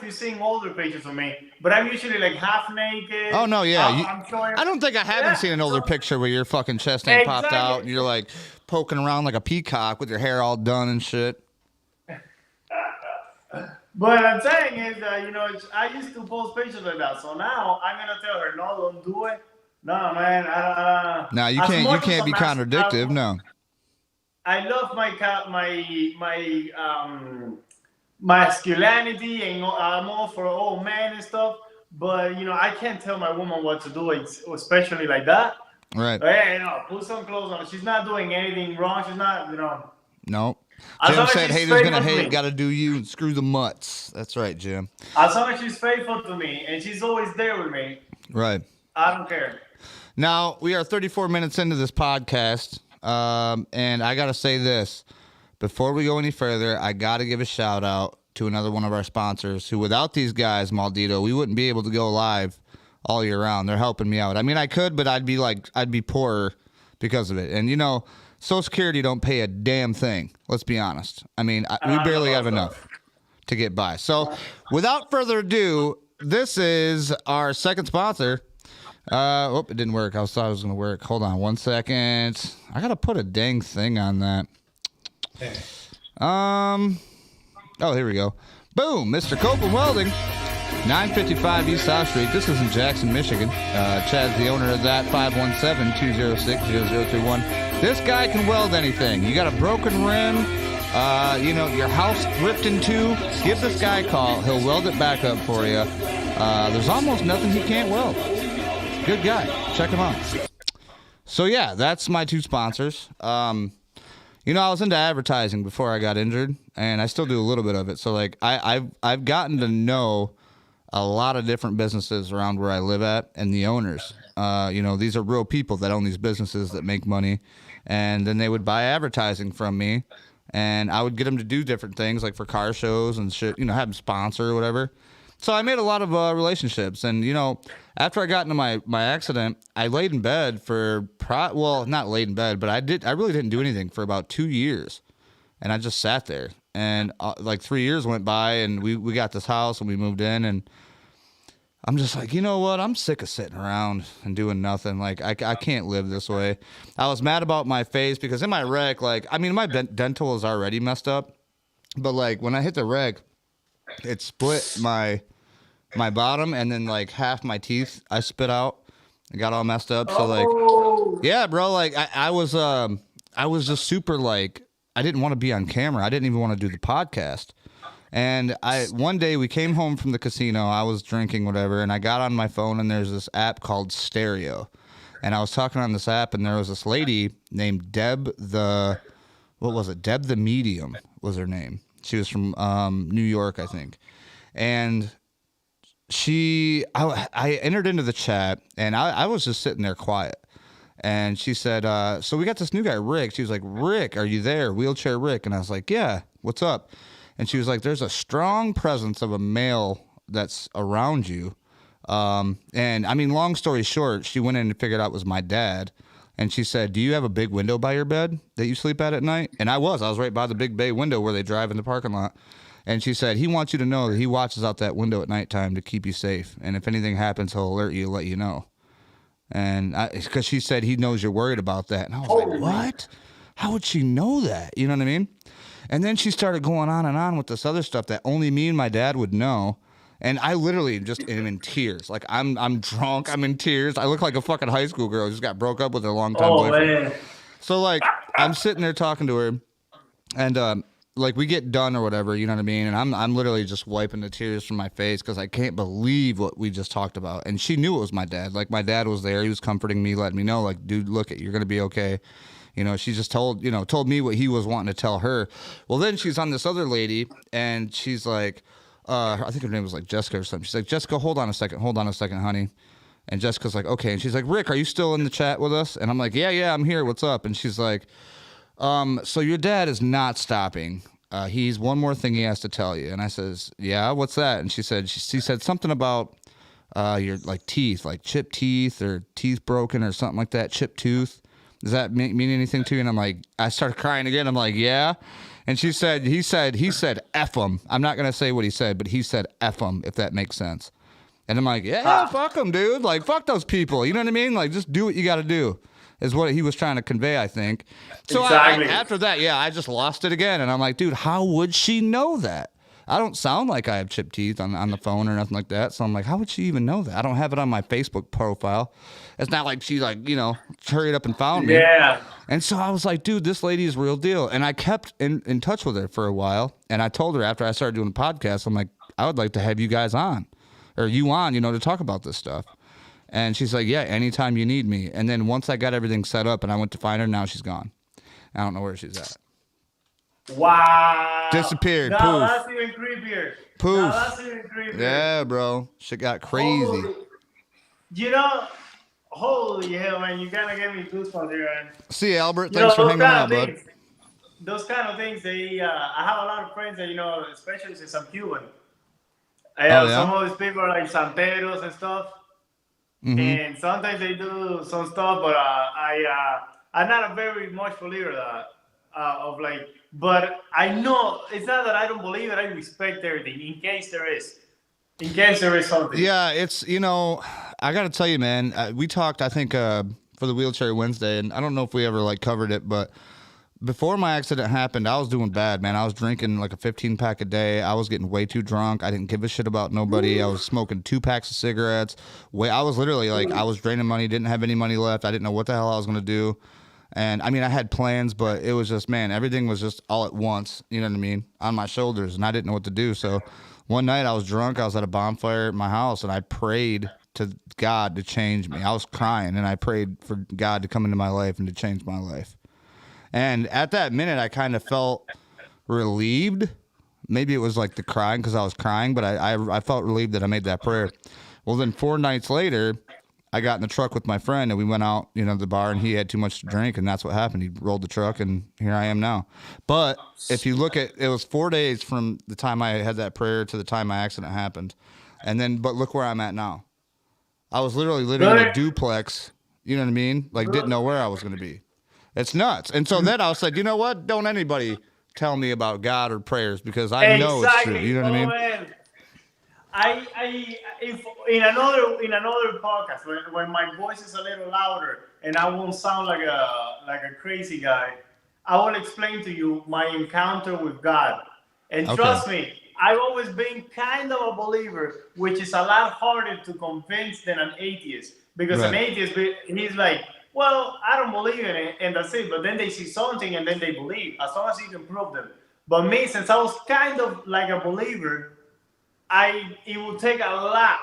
you've seen older pictures of me, but I'm usually like half naked. Oh no, yeah. I'm showing, I don't think I haven't seen an older picture where your fucking chest ain't popped out and you're like poking around like a peacock with your hair all done and shit. But I'm saying is that, I used to post pictures like that. So now I'm gonna tell her, no, don't do it. No, man. No, you can't be contradictive. No. I love my masculinity and I'm all for old man and stuff. But I can't tell my woman what to do, especially like that. Right. Hey, put some clothes on. She's not doing anything wrong. She's not, No. Jim said haters gonna hate, gotta do you and screw the mutts. That's right, Jim. As long as she's faithful to me and she's always there with me. Right. I don't care. Now, we are 34 minutes into this podcast, and I got to say this. Before we go any further, I got to give a shout-out to another one of our sponsors who, without these guys, Maldito, we wouldn't be able to go live all year round. They're helping me out. I mean, I could, but I'd be poorer because of it. And, you know, Social Security don't pay a damn thing. Let's be honest. I mean, we barely have enough to get by. So without further ado, this is our second sponsor. It didn't work. I thought it was going to work. Hold on 1 second. I got to put a dang thing on that. Oh, here we go. Boom, Mr. Copeland Welding, 955 East South Street. This is in Jackson, Michigan. Chad's the owner of that, 517-206-0031. This guy can weld anything. You got a broken rim, you know, your house ripped in two, give this guy a call. He'll weld it back up for you. There's almost nothing he can't weld. Good guy. Check him out. So, yeah, that's my two sponsors. You know, I was into advertising before I got injured, and I still do a little bit of it. So, like, I've gotten to know a lot of different businesses around where I live at and the owners. You know, these are real people that own these businesses that make money, and then they would buy advertising from me, and I would get them to do different things, like for car shows and shit, you know, have them sponsor or whatever. So I made a lot of relationships, and, you know, after I got into my accident, I laid in bed for, not laid in bed, but I really didn't do anything for about 2 years, and I just sat there, and like 3 years went by, and we got this house, and we moved in, and I'm just like, you know what, I'm sick of sitting around and doing nothing. Like, I can't live this way. I was mad about my face, because in my wreck, like, I mean, my dental is already messed up, but, like, when I hit the wreck, it split my bottom, and then, like, half my teeth I spit out. It got all messed up. So, like, yeah, bro, like, I was just super, like, I didn't want to be on camera. I didn't even want to do the podcast. And one day we came home from the casino. I was drinking, whatever, and I got on my phone, and there's this app called Stereo. And I was talking on this app, and there was this lady named Deb the Medium was her name. She was from New York, I think. And I entered into the chat, and I was just sitting there quiet. And she said, so we got this new guy, Rick. She was like, Rick, are you there? Wheelchair Rick. And I was like, yeah, what's up? And she was like, there's a strong presence of a male that's around you. And I mean, long story short, she went in and figured out it was my dad. And she said, do you have a big window by your bed that you sleep at night? And I was right by the big bay window where they drive in the parking lot. And she said, he wants you to know that he watches out that window at nighttime to keep you safe. And if anything happens, he'll alert you, let you know. And because she said he knows you're worried about that. And I was like, what? How would she know that? You know what I mean? And then she started going on and on with this other stuff that only me and my dad would know. And I literally just am in tears. Like, I'm drunk. I'm in tears. I look like a fucking high school girl who just got broke up with her long-time boyfriend. Man. So, like, I'm sitting there talking to her. And, like, we get done or whatever, you know what I mean? And I'm literally just wiping the tears from my face because I can't believe what we just talked about. And she knew it was my dad. Like, my dad was there. He was comforting me, letting me know, like, dude, look, you're going to be okay. You know, she just told me what he was wanting to tell her. Well, then she's on this other lady, and she's like, I think her name was like Jessica or something. She's like, Jessica, hold on a second, honey. And Jessica's like, okay. And she's like, Rick, are you still in the chat with us? And I'm like, yeah, I'm here. What's up? And she's like, so your dad is not stopping. He's one more thing he has to tell you. And I says, yeah, what's that? And she said something about your like teeth, like chipped teeth or teeth broken or something like that, chipped tooth. Does that mean anything to you? And I'm like, I started crying again. I'm like, yeah. And she said, he said, F him. I'm not going to say what he said, but he said, F him, if that makes sense. And I'm like, yeah, fuck him, dude. Like, fuck those people. You know what I mean? Like, just do what you got to do is what he was trying to convey, I think. So exactly. After that, yeah, I just lost it again. And I'm like, dude, how would she know that? I don't sound like I have chipped teeth on the phone or nothing like that. So I'm like, how would she even know that? I don't have it on my Facebook profile. It's not like she like, you know, hurried up and found me. Yeah. And so I was like, dude, this lady is real deal. And I kept in touch with her for a while. And I told her after I started doing a podcast, I'm like, I would like to have you guys on or you on, you know, to talk about this stuff. And she's like, yeah, anytime you need me. And then once I got everything set up and I went to find her, now she's gone. I don't know where she's at. Wow. Disappeared. No, poof. That's even creepier. Poof. No, that's even creepier. Yeah, bro. Shit got crazy. You know, holy hell, man. You kind of gave me goosebumps here, man. See, Albert. Thanks for hanging out, bud. Those kind of things, I have a lot of friends that, you know, especially since I'm Cuban. Some of these people are like Santeros and stuff. and sometimes they do some stuff, but I'm not a very much believer of like. But I know it's not that I don't believe it. I respect everything in case there is. In case there is something. Yeah, it's, I got to tell you, man, we talked, I think, for the Wheelchair Wednesday, and I don't know if we ever like covered it, but before my accident happened, I was doing bad, man. I was drinking like a 15-pack a day. I was getting way too drunk. I didn't give a shit about nobody. I was smoking 2 packs of cigarettes. I was literally like, I was draining money, didn't have any money left. I didn't know what the hell I was going to do. And I mean, I had plans, but it was just, man, everything was just all at once, you know what I mean, on my shoulders, and I didn't know what to do. So one night I was drunk. I was at a bonfire at my house, and I prayed to God to change me. I was crying, and I prayed for God to come into my life and to change my life. And at that minute, I kind of felt relieved. Maybe it was like the crying because I was crying, but I felt relieved that I made that prayer. Well, then 4 nights later, I got in the truck with my friend, and we went out, to the bar, and he had too much to drink, and that's what happened. He rolled the truck, and here I am now. But if you look at, it was 4 days from the time I had that prayer to the time my accident happened. But look where I'm at now. I was literally living in a duplex, you know what I mean? Like, didn't know where I was going to be. It's nuts. And so then I was like, you know what? Don't anybody tell me about God or prayers, because I know it's true. You know what I mean? Man. If in another podcast when my voice is a little louder and I won't sound like a crazy guy, I will explain to you my encounter with God. And trust me, I've always been kind of a believer, which is a lot harder to convince than an atheist. Because an atheist, he's like, well, I don't believe in it, and that's it. But then they see something and then they believe, as long as you can prove them. But me, since I was kind of like a believer, it will take a lot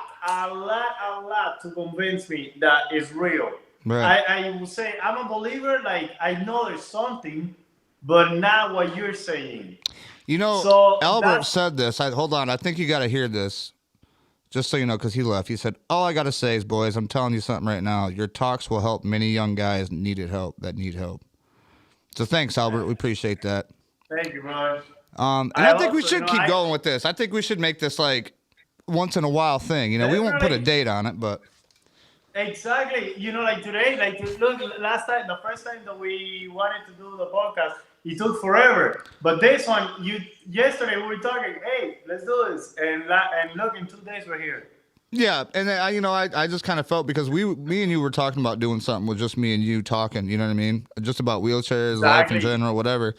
to convince me that it's real. Right. I will say I'm a believer, like I know there's something, but not what you're saying. So Albert said this. Hold on, I think you got to hear this, just so you know, because he left. He said, all I got to say is, boys, I'm telling you something right now. Your talks will help many young guys that need help. So thanks, Albert. We appreciate that. Thank you, brother. And I think we should keep going with this. I think we should make this like once in a while thing. We won't put a date on it, but exactly. Like today, look, the first time that we wanted to do the podcast, it took forever. But this one, yesterday we were talking, hey, let's do this, and look, in 2 days we're here. Yeah, and I just kind of felt, because me and you were talking about doing something with just me and you talking. You know what I mean? Just about wheelchairs, life in general, whatever.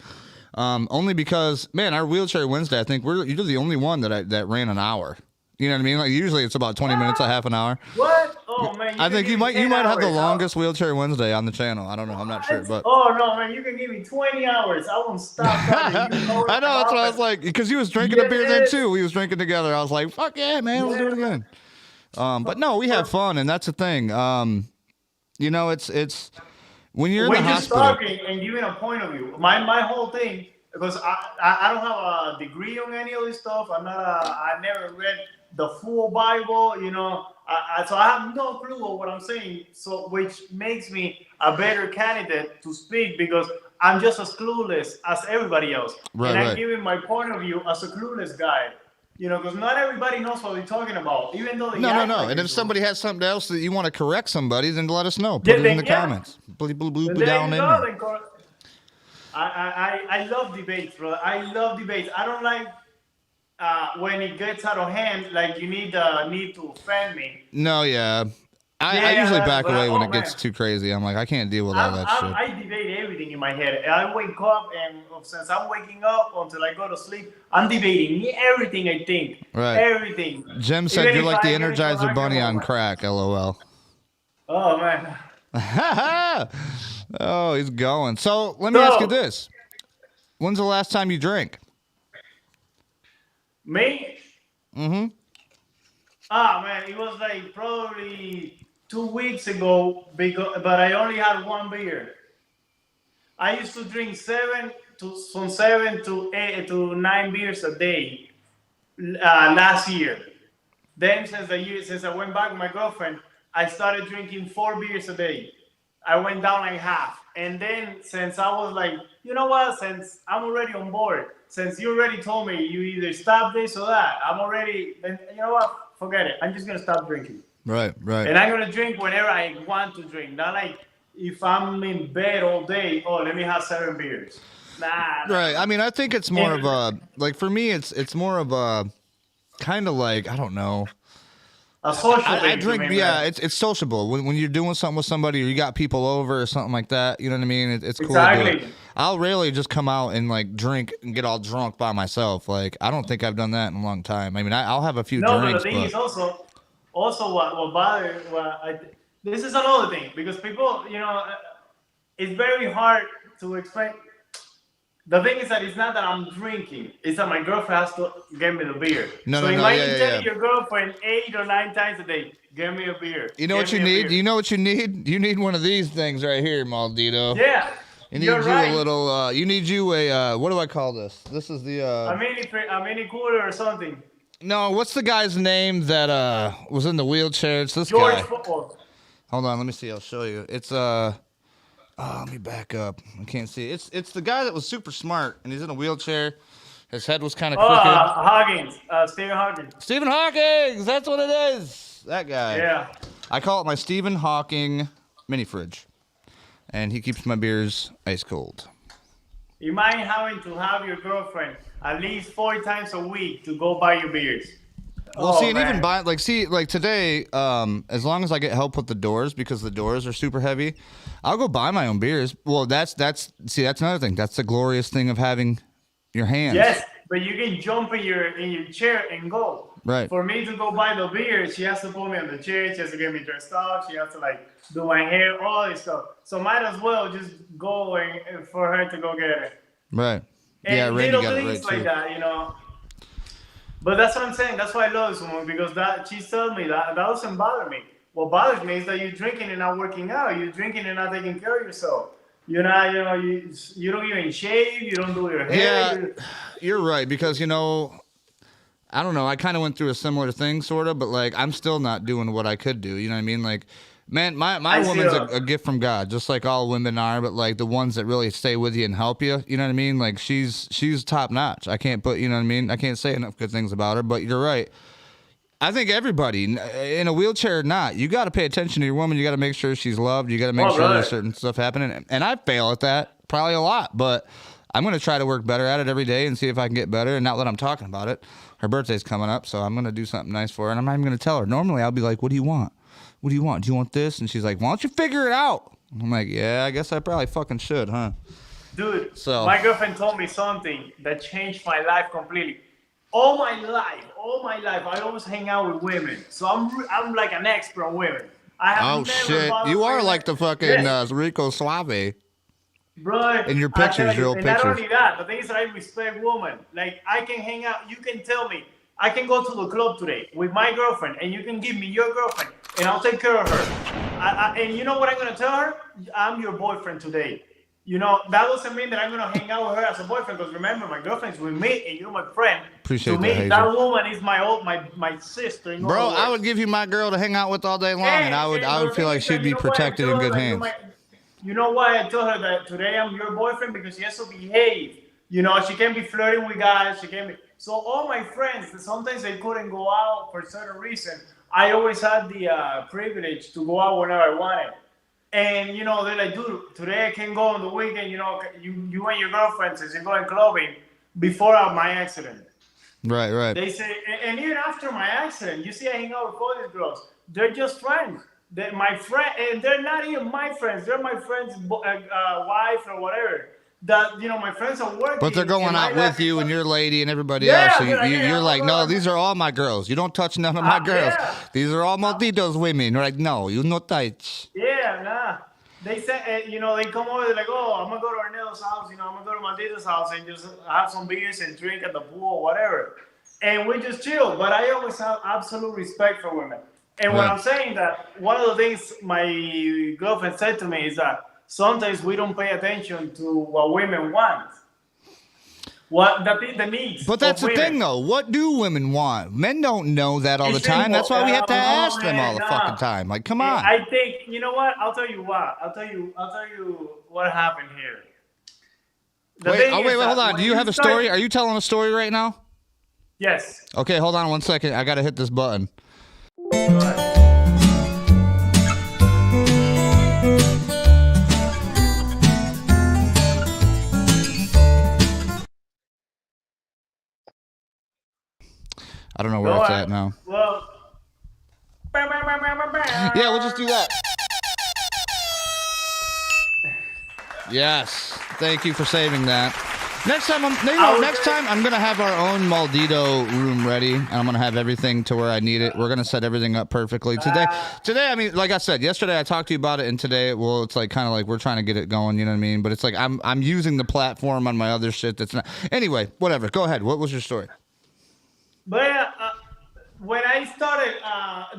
Only because, man, our Wheelchair Wednesday, I think you're the only one that ran an hour. You know what I mean? Like usually it's about 20 minutes, a half an hour. What? Oh man! I think you might have the longest Wheelchair Wednesday on the channel. I don't know. I'm not sure, but oh no, man! You can give me 20 hours. I won't stop. I know, that's what I was like, because he was drinking a beer then too. We was drinking together. I was like, fuck yeah, man, let's do it again. But no, we have fun, and that's the thing. It's when you're in the hospital. When you're talking and giving a point of view, my whole thing, because I don't have a degree on any of this stuff. I never read the full Bible, so I have no clue of what I'm saying. So which makes me a better candidate to speak, because I'm just as clueless as everybody else, and I'm giving my point of view as a clueless guy. Because not everybody knows what we're talking about, even though they no. And if somebody has something else that you want to correct somebody, then let us know. Put it in the comments. Down in there. I love debates, brother. I love debates. I don't like when it gets out of hand, like you need to offend me. No, yeah. I usually back away when it gets too crazy. I'm like, I can't deal with all that shit. I debate everything in my head. I wake up, and since I'm waking up until I go to sleep, I'm debating everything I think. Right. Everything. Jim said you're like the Energizer Bunny on crack, LOL. Oh, man. Oh, he's going. So, let me ask you this. When's the last time you drank? Me? Mm-hmm. Ah, man, it was like probably 2 weeks ago, but I only had 1 beer. I used to drink 7 to 9 beers a day last year. Then since I went back with my girlfriend, I started drinking 4 beers a day. I went down like half. And then since I was like, you know what, since I'm already on board, since you already told me you either stop this or that, then you know what, forget it. I'm just going to stop drinking. Right. And I'm gonna drink whenever I want to drink. Not like if I'm in bed all day. Oh, let me have 7 beers. Nah. Right. I mean, I think it's more of a like for me. It's more of a kind of like I don't know. A social thing. I drink, me, yeah. man. It's sociable when you're doing something with somebody or you got people over or something like that. You know what I mean? It's cool. Exactly. To do it. I'll rarely just come out and like drink and get all drunk by myself. Like I don't think I've done that in a long time. I mean, I'll have a few drinks. No, but the thing is also what bothers. This is another thing because people, it's very hard to explain. The thing is that it's not that I'm drinking; it's that my girlfriend has to get me the beer. So imagine telling your girlfriend 8 or 9 times a day, "Get me a beer." You know what you need? You know what you need? You need one of these things right here, Maldito. Yeah. You're right. A little. You need you a. What do I call this? This is the. A mini cooler or something. No, what's the guy's name that was in the wheelchair? It's this George guy. Football. Hold on, let me see. I'll show you. It's Oh, let me back up. I can't see. It's the guy that was super smart, and he's in a wheelchair. His head was kind of crooked. Hawkins. Stephen Hawking. Stephen Hawking! That's what it is! That guy. Yeah. I call it my Stephen Hawking mini fridge. And he keeps my beers ice cold. You mind having to have your girlfriend at least 4 times a week to go buy your beers. Well, see, and even buy like today, as long as I get help with the doors because the doors are super heavy, I'll go buy my own beers. Well, that's another thing. That's the glorious thing of having your hands. Yes, but you can jump in your chair and go. Right. For me to go buy the beer, she has to put me on the chair. She has to get me dressed up. She has to do my hair, all this stuff. So might as well just go and for her to go get it. Right. And yeah, Randy little got it things right like too. that, But that's what I'm saying. That's why I love this woman because she's telling me that doesn't bother me. What bothers me is that you're drinking and not working out. You're drinking and not taking care of yourself. You're not, you don't even shave. You don't do your hair. Yeah, you're right because I don't know. I kind of went through a similar thing, sort of, but I'm still not doing what I could do. You know what I mean? Man, my woman's a gift from God, just like all women are. But the ones that really stay with you and help you, you know what I mean? She's top notch. I can't put, you know what I mean? I can't say enough good things about her. But you're right. I think everybody in a wheelchair or not, you got to pay attention to your woman. You got to make sure she's loved. You got to make sure there's certain stuff happening. And I fail at that probably a lot, but I'm going to try to work better at it every day and see if I can get better. And now that I'm talking about it, her birthday's coming up, so I'm going to do something nice for her. And I'm not even going to tell her. Normally, I'll be like, what do you want? What do you want? Do you want this? And she's like, why don't you figure it out? I'm like, yeah, I guess I probably fucking should, huh? Dude, my girlfriend told me something that changed my life completely. All my life, I always hang out with women. So I'm like an expert on women. I have shit. You are like the fucking Rico Suave. Bro, in your pictures, your old pictures. Not only that, the thing is that I respect women. I can hang out. You can tell me. I can go to the club today with my girlfriend, and you can give me your girlfriend, and I'll take care of her. And you know what I'm going to tell her? I'm your boyfriend today. That doesn't mean that I'm going to hang out with her as a boyfriend, because remember, my girlfriend's with me, and you're my friend. Appreciate to me, that woman is my sister. Bro, I would give you my girl to hang out with all day long, and I would feel like she'd be protected in good hands. You know why I told her that today I'm your boyfriend? Because she has to behave. She can't be flirting with guys. She can't be. So all my friends, sometimes they couldn't go out for a certain reason. I always had the privilege to go out whenever I wanted. And, they're like, dude, today I can go on the weekend. You and your girlfriend, since you're going clubbing, before my accident. Right. They say, and even after my accident, you see I hang out with all these girls. They're just friends. They're my friend, and they're not even my friends. They're my friend's wife or whatever. That my friends are working. But they're going out with you and your lady and everybody else. So you're like, no, these are all my girls. You don't touch none of my girls. Yeah. These are all Maldito's women. You're like, no, you not touch. Yeah, nah. They said, they come over. They're like, oh, I'm gonna go to Arnedo's house. I'm gonna go to Maldito's house and just have some beers and drink at the pool, or whatever. And we just chill. But I always have absolute respect for women. And when I'm saying that, one of the things my girlfriend said to me is that sometimes we don't pay attention to what women want. What the needs. But that's the thing, though. What do women want? Men don't know that all the time. That's why we have to ask them all the fucking time. Like, come on. I think you know what? I'll tell you what. I'll tell you what happened here. Wait, hold on. Do you have a story? Are you telling a story right now? Yes. Okay, hold on 1 second. I gotta hit this button. Go ahead. I don't know where it's at now. Well, yeah, we'll just do that. Yes, thank you for saving that. Next time, I'm gonna have our own Maldito room ready, and I'm gonna have everything to where I need it. We're gonna set everything up perfectly today. I mean, like I said yesterday, I talked to you about it, and today, well, it's like kind of like we're trying to get it going. You know what I mean? But it's like I'm using the platform on my other shit. That's not. Anyway, whatever. Go ahead. What was your story? But when I started,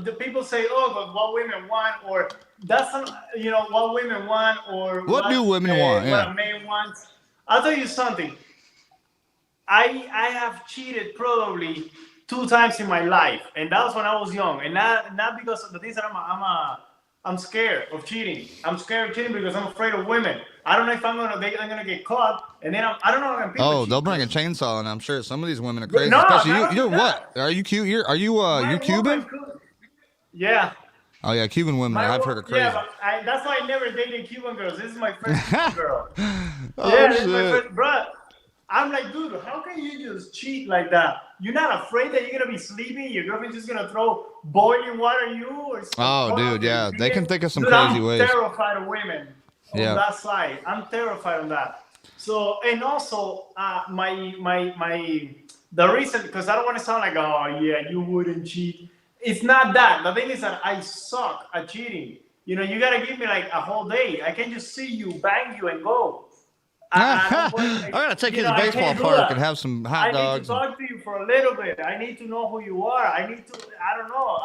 the people say, "Oh, but what women want," or that's what women want, or what do women want? What a man wants. I'll tell you something. I have cheated probably 2 times in my life, and that was when I was young, and not because of the things that I'm scared of cheating. I'm scared of cheating because I'm afraid of women. I don't know if I'm gonna get caught, and then I don't know. Oh, they'll bring a chainsaw, and I'm sure some of these women are crazy. No, especially you're what? Are you cute? Are you Cuban? Yeah. Oh yeah, Cuban women. I've heard are crazy. Yeah, but that's why I never dated Cuban girls. This is my first Cuban girl. Oh, yeah, this is my first, bro. I'm like, dude, how can you just cheat like that? You're not afraid that you're gonna be sleeping? Your girlfriend's just gonna throw boiling water on you or something? Oh, dude, yeah, they can think of some crazy ways. I'm terrified of women on that side. I'm terrified of that. So, and also, the reason, because I don't want to sound like, oh yeah, you wouldn't cheat. It's not that. The thing is that I suck at cheating. You gotta give me like a whole day. I can't just see you, bang you, and go. I gotta take you to the baseball park and have some hot dogs. I need to talk to you for a little bit. I need to know who you are. I don't know.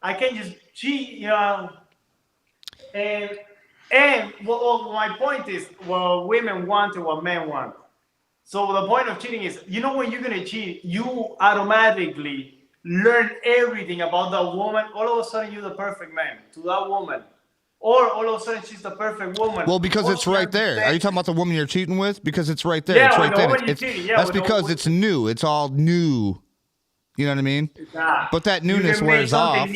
I can't just cheat, And my point is, what women want and what men want. So the point of cheating is, when you're gonna cheat, you automatically learn everything about that woman. All of a sudden, you're the perfect man to that woman. Or all of a sudden she's the perfect woman. Well, because it's right there. Are you talking about the woman you're cheating with? Because it's right there. Yeah, it's right there. That's because it's new. It's all new. You know what I mean? But that newness wears off.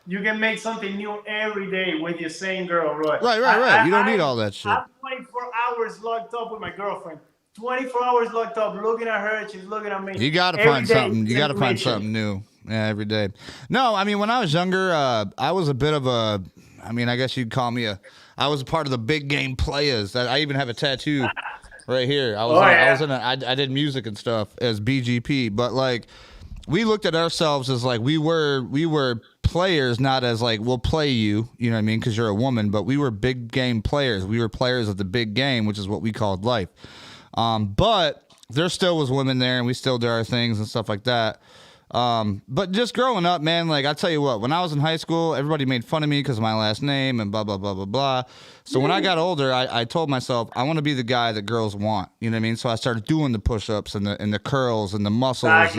You can make something new every day with your same girl, right? Right. You don't need all that shit. I'm 24 hours locked up with my girlfriend. 24 hours locked up, looking at her, she's looking at me. You got to find something. You got to find something new. Yeah, every day. No, I mean, when I was younger, I was a bit of a... I mean, I guess you'd call me I was a part of the big game players. I even have a tattoo right here. I did music and stuff as BGP, but like we looked at ourselves as like we were players, not as like we'll play you, you know what I mean, because you're a woman, but we were big game players. We were players of the big game, which is what we called life. But there still was women there, and we still did our things and stuff like that. But just growing up, man, like I tell you what, when I was in high school, everybody made fun of me because of my last name and blah, blah, blah, blah, blah. So when I got older, I told myself, I want to be the guy that girls want, you know what I mean? So I started doing the push-ups and the curls and the muscles.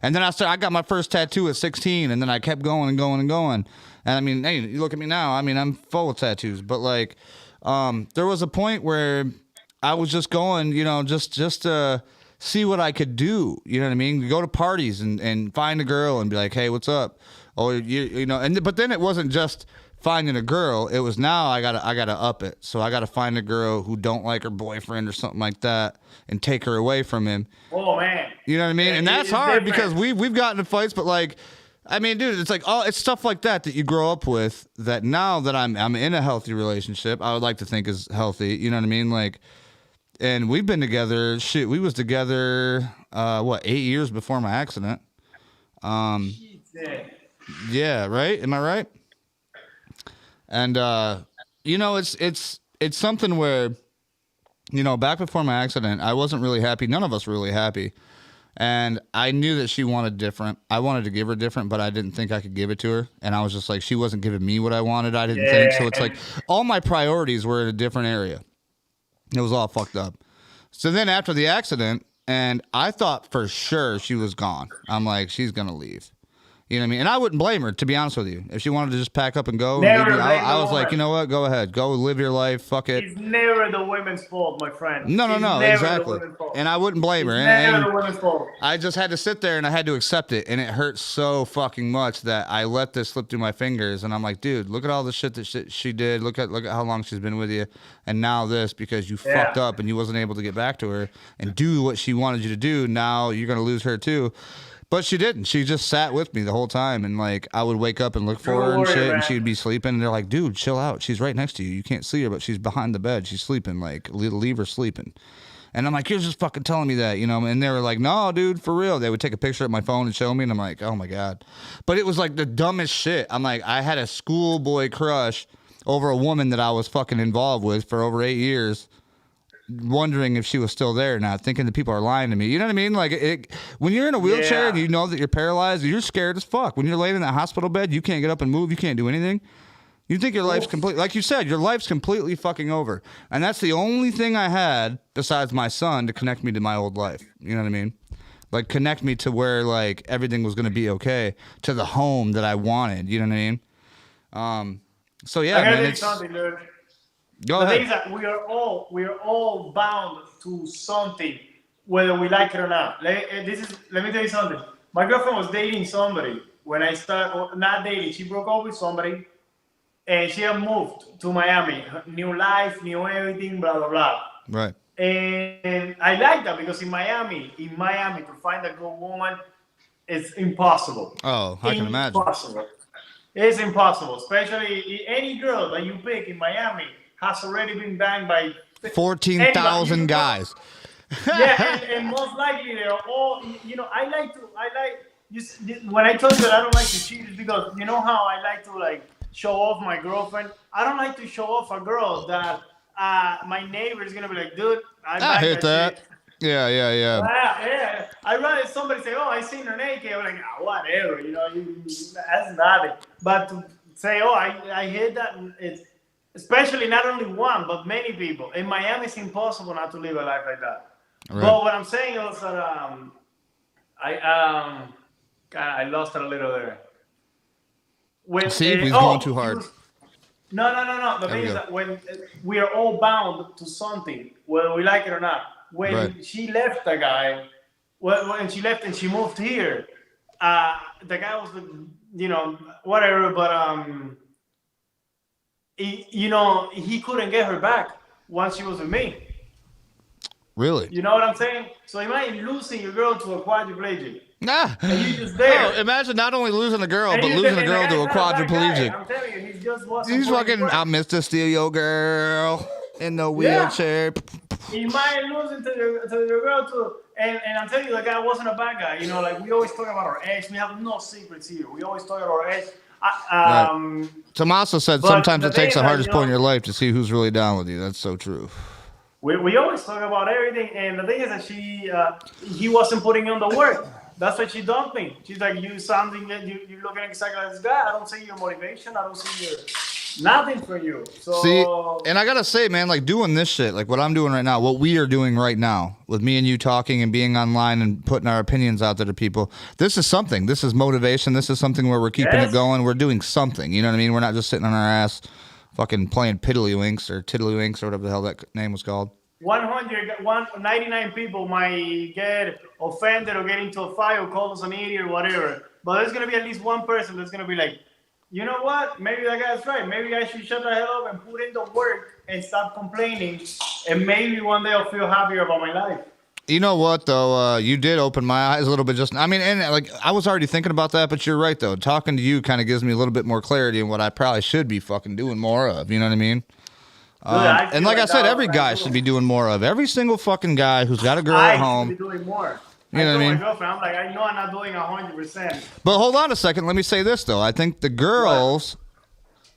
And then I got my first tattoo at 16, and then I kept going and going and going. And I mean, hey, you look at me now, I mean, I'm full of tattoos, but like, there was a point where I was just going, just to see what I could do. You know what I mean? Go to parties and find a girl and be like, hey, what's up? Oh, but then it wasn't just finding a girl. It was now I gotta up it. So I gotta find a girl who don't like her boyfriend or something like that and take her away from him. Oh man. You know what I mean? And that's hard because we've gotten in fights, but like, I mean, dude, it's like it's stuff like that you grow up with that now that I'm in a healthy relationship, I would like to think is healthy. You know what I mean? Like, and we've been together. Shit, we was together 8 years before my accident. Yeah, right? Am I right? And it's something where, back before my accident, I wasn't really happy. None of us were really happy. And I knew that she wanted different. I wanted to give her different, but I didn't think I could give it to her. And I was just like, she wasn't giving me what I wanted. I didn't think. So it's like all my priorities were in a different area. It was all fucked up. So then after the accident, and I thought for sure she was gone. I'm like, she's going to leave. You know what I mean? And I wouldn't blame her, to be honest with you. If she wanted to just pack up and go, I was like, you know what? Go ahead. Go live your life. Fuck it. It's never the women's fault, my friend. No, exactly. And I wouldn't blame her. Never the women's fault. I just had to sit there and I had to accept it. And it hurt so fucking much that I let this slip through my fingers. And I'm like, dude, look at all the shit that she did. Look at how long she's been with you. And now this, because you fucked up and you wasn't able to get back to her and do what she wanted you to do. Now you're going to lose her too. But she didn't. She just sat with me the whole time, and like I would wake up and look for her and shit, and she'd be sleeping. And they're like, "Dude, chill out. She's right next to you. You can't see her, but she's behind the bed. She's sleeping. Like, leave her sleeping." And I'm like, "You're just fucking telling me that, you know?" And they were like, "No, dude, for real." They would take a picture of my phone and show me, and I'm like, "Oh my god!" But it was like the dumbest shit. I'm like, I had a schoolboy crush over a woman that I was fucking involved with for over 8 years. Wondering if she was still there or not, thinking that people are lying to me. You know what I mean? Like, when you're in a wheelchair and you know that you're paralyzed, you're scared as fuck. When you're laying in that hospital bed, you can't get up and move, you can't do anything. You think your life's complete. Like you said, your life's completely fucking over. And that's the only thing I had besides my son to connect me to my old life. You know what I mean? Like, connect me to where, like, everything was going to be okay, to the home that I wanted. You know what I mean? So, yeah, man, it's... The thing is that we are all bound to something, whether we like it or not. Let me tell you something. My girlfriend was dating somebody when I started, not dating. She broke up with somebody, and she had moved to Miami. New life, new everything, blah blah blah. Right. And I like that because in Miami, to find a good woman, it's impossible. Oh, I can imagine. Impossible. It's impossible, especially any girl that you pick in Miami has already been banged by 14,000 guys. Yeah, and most likely they're all, when I told you that I don't like to cheat, it's because you know how I like to like show off my girlfriend. I don't like to show off a girl that my neighbor is gonna be like, dude, I hate that. Shit. Yeah. Yeah. I'd rather somebody say, oh, I seen her naked. I'm like, whatever, that's nothing. But to say, oh, I hate that, it's, especially not only one, but many people. In Miami, it's impossible not to live a life like that. Right. But what I'm saying is that I lost it a little there. He's going too hard. No. The thing is that when we are all bound to something, whether we like it or not. When she left the guy, when she left and she moved here, the guy was, whatever, but he couldn't get her back once she was with me. Really? You know what I'm saying? So imagine losing your girl to a quadriplegic. Nah. And you just there. Oh, imagine not only losing a girl, but losing a girl to a quadriplegic. I'm telling you, he just wasn't. He's fucking, I missed to steal your girl in the wheelchair. He might lose it to your girl too. And I'm telling you, the guy wasn't a bad guy. Like we always talk about our ex. We have no secrets here. We always talk about our ex. Right. Tommaso said sometimes it takes the hardest point in your life to see who's really down with you. That's so true. We always talk about everything, and the thing is that he wasn't putting in the work. That's why she dumped me. She's like, you're looking exactly like this guy. I don't see your motivation. I don't see nothing for you. So see, and I gotta say, man, like doing this shit, like what I'm doing right now, what we are doing right now, with me and you talking and being online and putting our opinions out there to people, this is something. This is motivation. This is something where we're keeping it going. We're doing something. You know what I mean? We're not just sitting on our ass fucking playing Piddlywinks or Tiddlywinks or whatever the hell that name was called. 199 people might get offended or get into a fight or call us an idiot or whatever. But there's going to be at least one person that's going to be like, you know what? Maybe that guy's right. Maybe I should shut the hell up and put in the work and stop complaining. And maybe one day I'll feel happier about my life. You know what, though? You did open my eyes a little bit just... I mean, and like I was already thinking about that, but you're right, though. Talking to you kind of gives me a little bit more clarity in what I probably should be fucking doing more of. You know what I mean? And like I said, every guy should be doing more of. Every single fucking guy who's got a girl at home. I should be doing more. You know what I mean? My girlfriend, I'm like, I know I'm not doing 100%. But hold on a second. Let me say this, though. I think the girls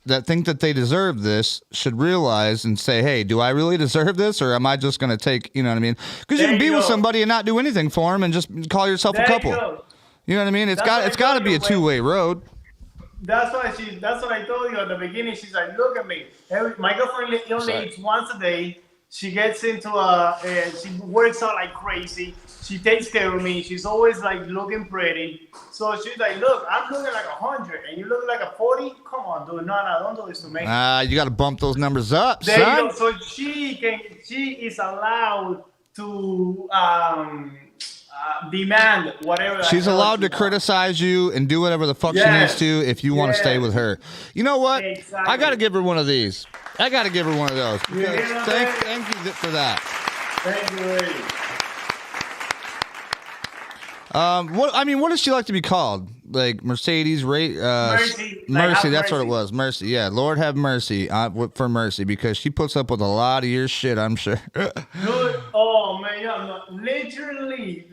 that think that they deserve this should realize and say, hey, do I really deserve this? Or am I just going to take, you know what I mean? Because you can be with somebody and not do anything for them and just call yourself a couple. You know what I mean? It's got to be a two-way road. That's what I told you at the beginning. She's like, look at me. My girlfriend only eats once a day. She gets into she works out like crazy. She takes care of me. She's always like looking pretty. So she's like, look, I'm looking like 100 and you look like a 40. Come on, dude. No, don't do this to me. You got to bump those numbers up, there son. You go. So she is allowed to demand whatever. She's allowed to criticize you and do whatever the fuck she needs to if you want to stay with her. You know what? Exactly. I got to give her one of these. I got to give her one of those. Thank you for that. Thank you, lady. What does she like to be called? Like Mercedes, Mercy. Mercy. That's what it was. Mercy. Yeah. Lord have mercy for Mercy, because she puts up with a lot of your shit, I'm sure. Dude, oh man, yeah, literally,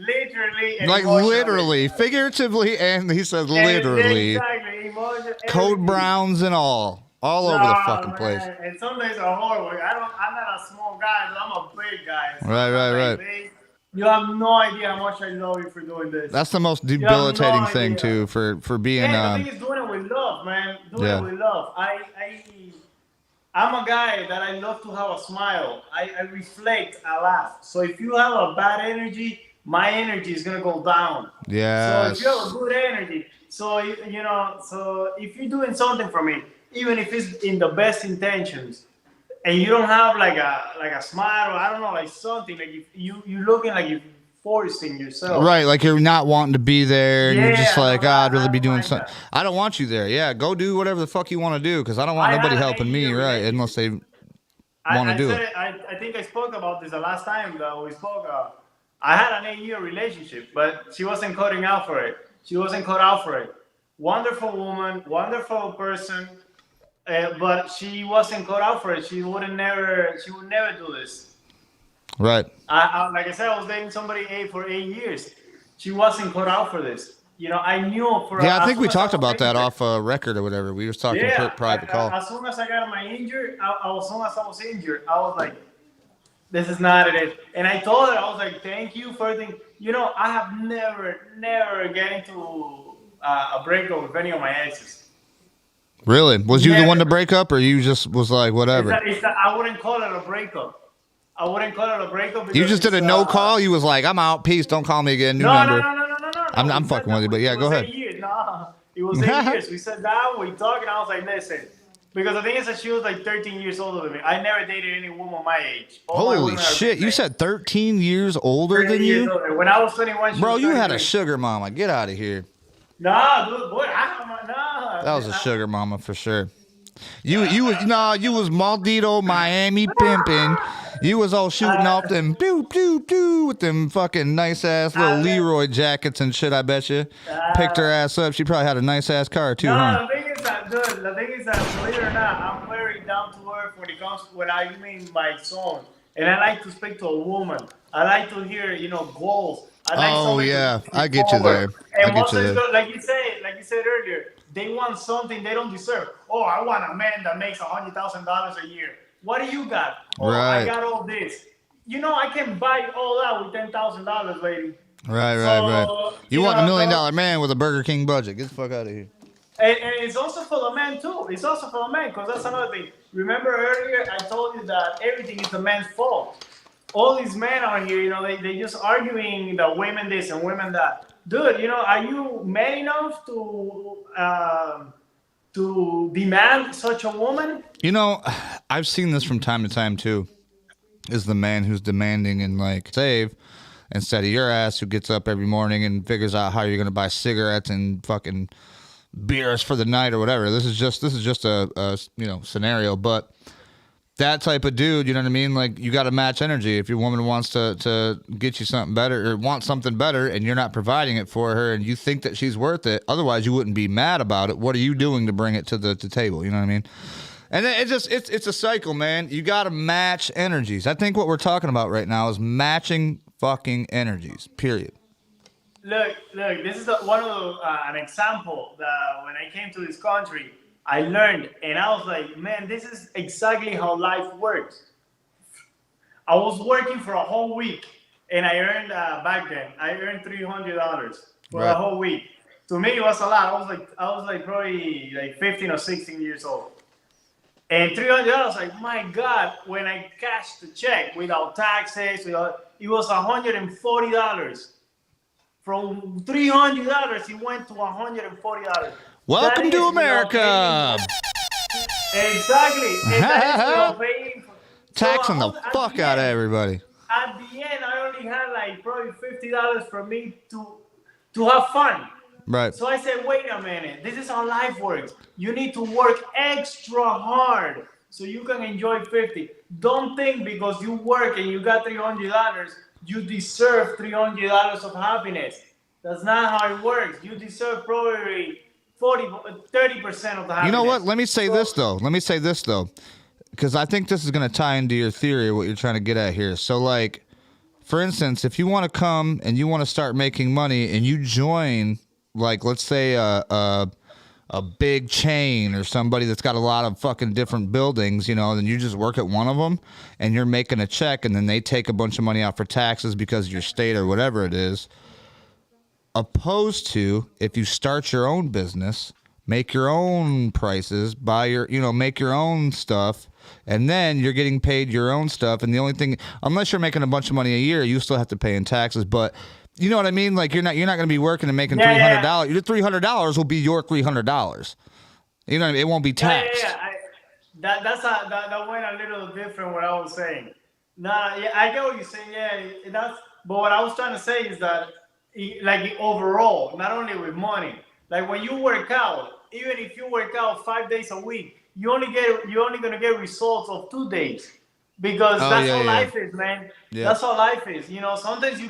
and like literally, figuratively, and he says literally. Exactly, emotion, Code Browns and all over the fucking place. And some days are horrible. I'm not a small guy, so I'm a big guy. So Right. Big. You have no idea how much I love you for doing this. That's the most debilitating thing too, for being. Yeah, the thing is doing it with love, man. Doing it with love. I'm a guy that I love to have a smile. I reflect a lot. So if you have a bad energy, my energy is gonna go down. Yeah. So if you have a good energy, so so if you're doing something for me, even if it's in the best intentions, and you don't have like a smile, or I don't know, like something, like you're looking like you're forcing yourself. Right, like you're not wanting to be there, and you're just like, I'd really be doing something. I don't want you there. Yeah, go do whatever the fuck you want to do, because I don't want nobody helping me, right? Unless they want to do it. I think I spoke about this the last time that we spoke. I had an 8-year relationship, but she wasn't cutting out for it. She wasn't cut out for it. Wonderful woman, wonderful person. But she wasn't cut out for it. She would never do this. Right. Like I said, I was dating somebody for 8 years. She wasn't cut out for this. I knew for. Yeah, I think we talked about that off a record or whatever. We were talking private call. As soon as I got my injured, as soon as I was injured, I was like, this is not it. And I told her, I was like, thank you for everything. I have never get into a breakup with any of my exes. Really? Was you the one to break up, or you just was like, whatever? I wouldn't call it a breakup. You just did a no call? You was like, I'm out, peace, don't call me again, new number. No. I'm fucking with you, but yeah, go ahead. It was 8 years. We sat down, we talked, and I was like, listen. Because the thing is that she was like 13 years older than me. I never dated any woman my age. Holy shit, you said 13 years older than you? When I was 21, bro, you had a sugar mama. Get out of here. Nah, dude, boy, that was a sugar mama for sure. You was Maldito Miami pimping. You was all shooting off them with them fucking nice ass little Leroy jackets and shit. I bet you picked her ass up. She probably had a nice ass car too, huh? The thing is that, believe it or not, I'm very down to earth when I mean my song, and I like to speak to a woman. I like to hear goals. I get you there. And most of them, like you said earlier, they want something they don't deserve. Oh, I want a man that makes $100,000 a year. What do you got? Oh, I got all this. I can buy all that with $10,000, lady. Right. You want $1 million man with a Burger King budget? Get the fuck out of here. And it's also for the man too. It's also for the man, because that's another thing. Remember earlier I told you that everything is the man's fault. All these men out here, they just arguing that women this and women that. Dude, are you man enough to demand such a woman? I've seen this from time to time too. Is the man who's demanding and like save instead of your ass who gets up every morning and figures out how you're gonna buy cigarettes and fucking beers for the night or whatever. This is just a scenario, but that type of dude, you know what I mean? Like, you got to match energy. If your woman wants to get you something better or wants something better and you're not providing it for her and you think that she's worth it, otherwise you wouldn't be mad about it. What are you doing to bring it to the table? You know what I mean? And then it's a cycle, man. You got to match energies. I think what we're talking about right now is matching fucking energies, period. Look, this is an example that when I came to this country, I learned, and I was like, man, this is exactly how life works. I was working for a whole week, and I earned, back then, I earned $300 for a whole week. To me, it was a lot. I was like probably like 15 or 16 years old. And $300, like, my God, when I cashed the check without taxes, it was $140. From $300, it went to $140. Welcome to America. Exactly. Taxing the fuck out of everybody. At the end, I only had like probably $50 for me to have fun. Right. So I said, wait a minute. This is how life works. You need to work extra hard so you can enjoy 50. Don't think because you work and you got $300, you deserve $300 of happiness. That's not how it works. You deserve probably 30% of the happiness. You know what? Let me say this though, because I think this is going to tie into your theory of what you're trying to get at here. So, like, for instance, if you want to come and you want to start making money and you join, like, let's say a big chain or somebody that's got a lot of fucking different buildings, you know, then you just work at one of them and you're making a check and then they take a bunch of money out for taxes because of your state or whatever it is. Opposed to if you start your own business, make your own prices, buy your, you know, make your own stuff, and then you're getting paid your own stuff. And the only thing, unless you're making a bunch of money a year, you still have to pay in taxes. But you know what I mean? Like you're not going to be working and making $300. Your $300 will be your $300. You know what I mean? It won't be taxed. That went a little different. What I was saying. Nah, yeah, I get what you're saying. Yeah, that's. But what I was trying to say is that, like overall, not only with money, like when you work out, even if you work out 5 days a week, you're only gonna get results of 2 days, because that's how life is, man. Yeah. That's how life is. You know, sometimes you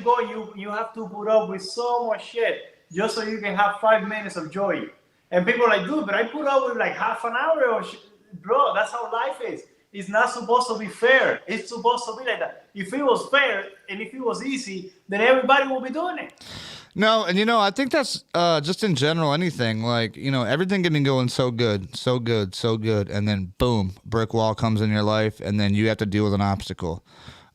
have to put up with so much shit just so you can have 5 minutes of joy. And people are like, dude, but I put up with like half an hour of shit. Bro, that's how life is. It's not supposed to be fair. It's supposed to be like that. If it was fair and if it was easy, then everybody will be doing it. No, and you know, I think that's just in general anything. Like, you know, everything can be going so good, and then boom, brick wall comes in your life, and then you have to deal with an obstacle.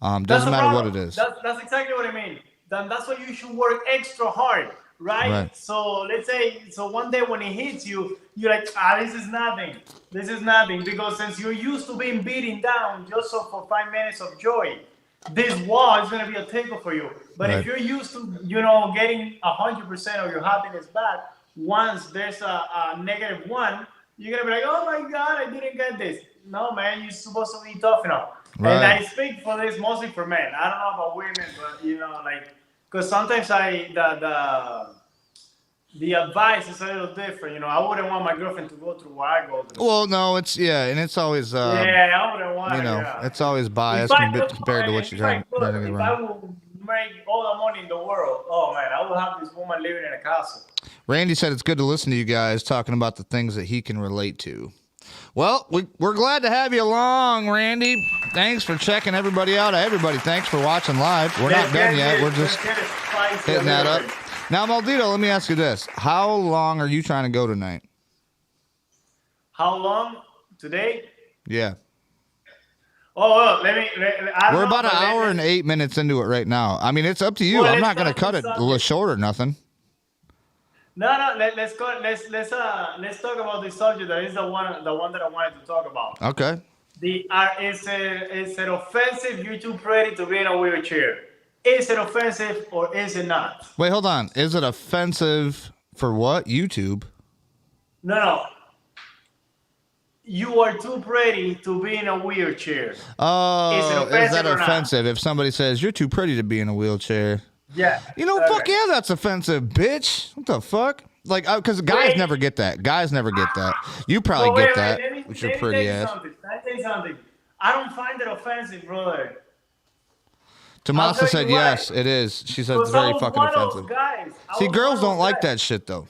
Doesn't matter what it is. That's exactly what I mean. That's why you should work extra hard, right? So let's say, one day when it hits you, you're like, this is nothing. This is nothing, because since you're used to being beaten down just for 5 minutes of joy, this wall is going to be a tickle for you. But if you're used to, you know, getting 100% of your happiness back, once there's a -1, you're going to be like, oh my God, I didn't get this. No, man, you're supposed to be tough enough. Right. And I speak for this mostly for men. I don't know about women, but, you know, like, because sometimes the advice is a little different. You know, I wouldn't want my girlfriend to go through what I go through. Well, no, and it's always I wouldn't want. You know, it's always biased compared to what you're trying to get around. If I would make all the money in the world, oh man, I would have this woman living in a castle. Randy said it's good to listen to you guys talking about the things that he can relate to. Well, we're glad to have you along, Randy. Thanks for checking everybody out. Everybody, thanks for watching live. We're not done yet. We're just hitting that up. Now, Maldito, let me ask you this. How long are you trying to go tonight? How long? Today? Yeah. Oh, we're about an hour and 8 minutes into it right now. I mean, it's up to you. I'm not going to cut it a little short or nothing. No. Let's talk about the subject. That is the one that I wanted to talk about. Okay. Is it offensive? You're too pretty to be in a wheelchair. Is it offensive or is it not? Wait, hold on. Is it offensive for what? YouTube? No. You are too pretty to be in a wheelchair. Oh, is that offensive if somebody says you're too pretty to be in a wheelchair? Yeah. You know, fuck yeah, that's offensive, bitch. What the fuck? Like, because guys never get that. Guys never get that. You probably get that with your pretty ass. Let me tell you something. I don't find it offensive, brother. Tomasa said yes, it is. She said it's very fucking offensive. See, girls don't like that shit though.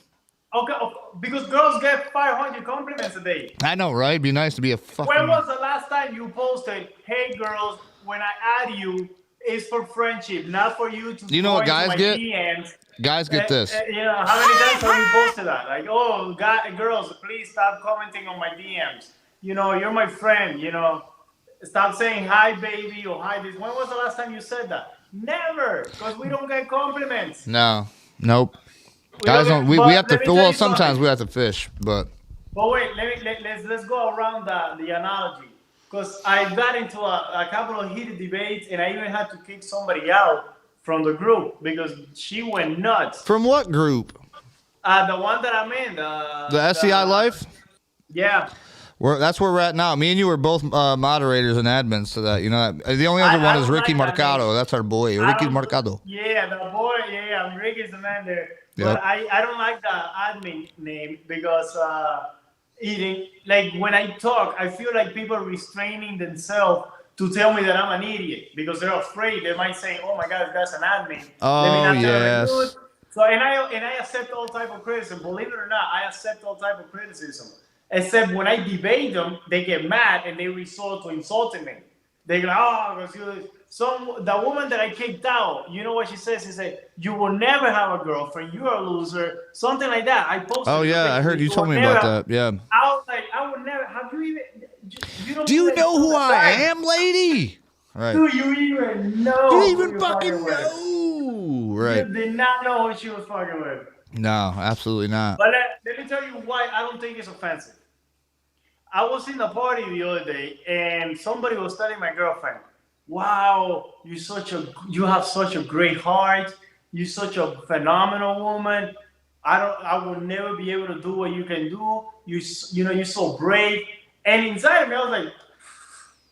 Okay, because girls get 500 compliments a day. I know, right? It'd be nice to be a fucking... When was the last time you posted, hey girls, when I add you, it's for friendship, not for you to... You know what guys get? DMs. Guys get this. You know, how many times have you posted that? Like, oh, girls, please stop commenting on my DMs. You know, you're my friend, you know. Stop saying hi, baby, or hi, this. When was the last time you said that? Never, because we don't get compliments. No, nope. Guys don't. We have to. Well, sometimes we have to fish, but. But wait, let's go around the analogy, because I got into a couple of heated debates, and I even had to kick somebody out from the group because she went nuts. From what group? The one that I'm in. The SCI Life. Yeah. That's where we're at now. Me and you are both moderators and admins to that. You know, the only other one is Ricky Mercado. That's our boy, Ricky Mercado. Yeah, the boy. Yeah, Ricky's the man there. Yep. But I don't like the admin name because when I talk, I feel like people are restraining themselves to tell me that I'm an idiot because they're afraid. They might say, "Oh my God, that's an admin." Oh yes. So and I accept all type of criticism. Believe it or not, I accept all type of criticism. Except when I debate them, they get mad and they resort to insulting me. They go, oh, because you. The woman that I kicked out, you know what she says? She said, "You will never have a girlfriend. You're a loser." Something like that. I posted. Oh yeah, I heard you told me about that. Yeah. I was like, I would never. Have you even? You don't. Do you know who I am, lady? Right. Do you even know? Do you even fucking know? Right. You did not know who she was fucking with. No, absolutely not. But let me tell you why I don't think it's offensive. I was in a party the other day, and somebody was telling my girlfriend, "Wow, you have such a great heart. You're such a phenomenal woman. I will never be able to do what you can do. You're so brave." And inside of me, I was like,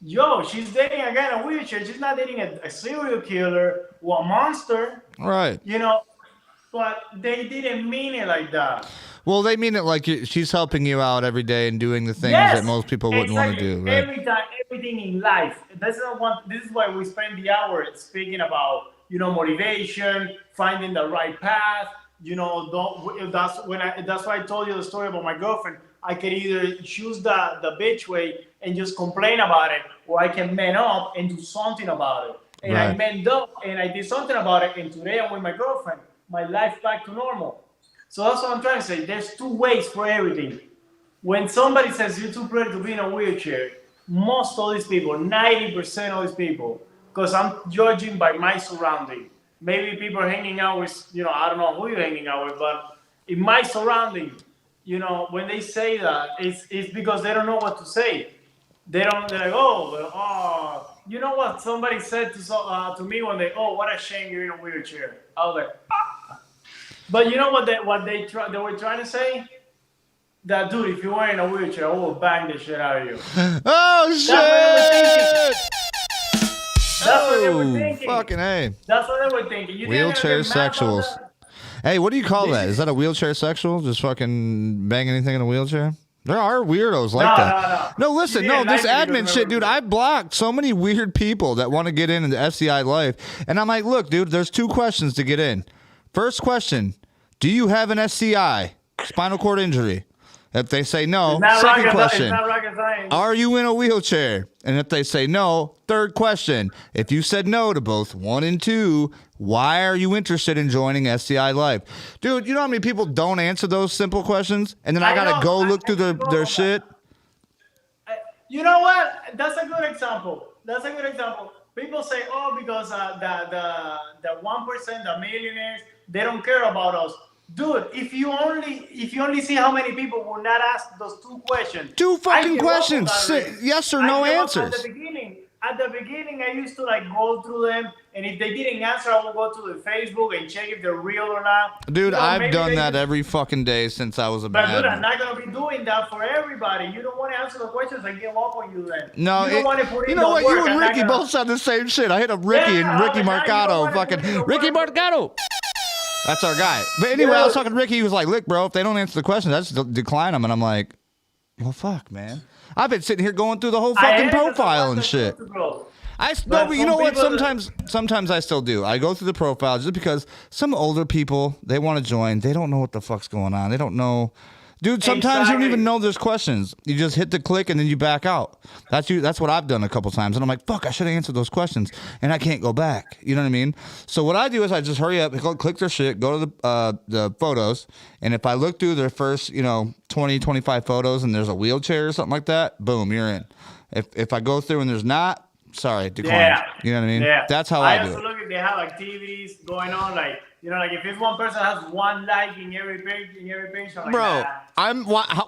"Yo, she's dating a guy in a wheelchair. She's not dating a serial killer or a monster." Right. But they didn't mean it like that. Well, they mean it like she's helping you out every day and doing the things that most people wouldn't want to do. Right? Everything in life. This is why we spend the hour speaking about motivation, finding the right path. That's why I told you the story about my girlfriend. I could either choose the bitch way and just complain about it, or I can man up and do something about it. And right. I manned up and I did something about it. And today I'm with my girlfriend. My life back to normal. So that's what I'm trying to say. There's two ways for everything. When somebody says you're too pretty to be in a wheelchair, most of these people, 90% of these people, because I'm judging by my surrounding. Maybe people are hanging out with, I don't know who you're hanging out with, but in my surrounding, when they say that, it's because they don't know what to say. They're like, oh, you know what somebody said to me one day? Oh, what a shame you're in a wheelchair. I was like, ah. But you know what they were trying to say? That dude, if you were in a wheelchair, I will bang the shit out of you. Oh shit! That's what they were thinking. Fucking A. That's what they were thinking. Wheelchair sexuals. Hey, what do you call that? Is that a wheelchair sexual? Just fucking bang anything in a wheelchair? There are weirdos like that. No, listen, this admin shit, dude, I blocked so many weird people that want to get into the SCI life. And I'm like, look, dude, there's 2 questions to get in. First question, do you have an SCI, spinal cord injury? If they say no, second question, are you in a wheelchair? And if they say no, third question, if you said no to both 1 and 2, why are you interested in joining SCI Life? Dude, you know how many people don't answer those simple questions? And then I got to go look through their shit? You know what? That's a good example. People say, oh, because the 1%, the millionaires, they don't care about us. Dude, if you only see how many people will not ask those 2 questions. 2 fucking questions. Yes or no answers. At the beginning, I used to go through them, and if they didn't answer, I would go to the Facebook and check if they're real or not. Dude, I've done that every fucking day since I was a But dude, I'm not gonna be doing that for everybody. You don't want to answer the questions, I give up on you then. No, you know what? You and Ricky both said the same shit. I hit up Ricky and Ricky Marcato. Fucking Ricky Marcato. That's our guy. But anyway, I was talking to Ricky. He was like, look, bro, if they don't answer the questions, I just decline them. And I'm like, well, fuck, man. I've been sitting here going through the whole fucking profile and shit. But you know what? Sometimes I still do. I go through the profile just because some older people, they want to join. They don't know what the fuck's going on. They don't know. Dude, sometimes you don't even know there's questions. You just hit the click and then you back out. That's what I've done a couple times. And I'm like, fuck, I should have answered those questions. And I can't go back. You know what I mean? So what I do is I just hurry up, click their shit, go to the photos. And if I look through their first, 20, 25 photos and there's a wheelchair or something like that, boom, you're in. If I go through and there's not, sorry, decline. Yeah. You know what I mean? Yeah. That's how I do it. I also look if they have activities going on, if it's one person has 1 like in every page, I'm like, bro,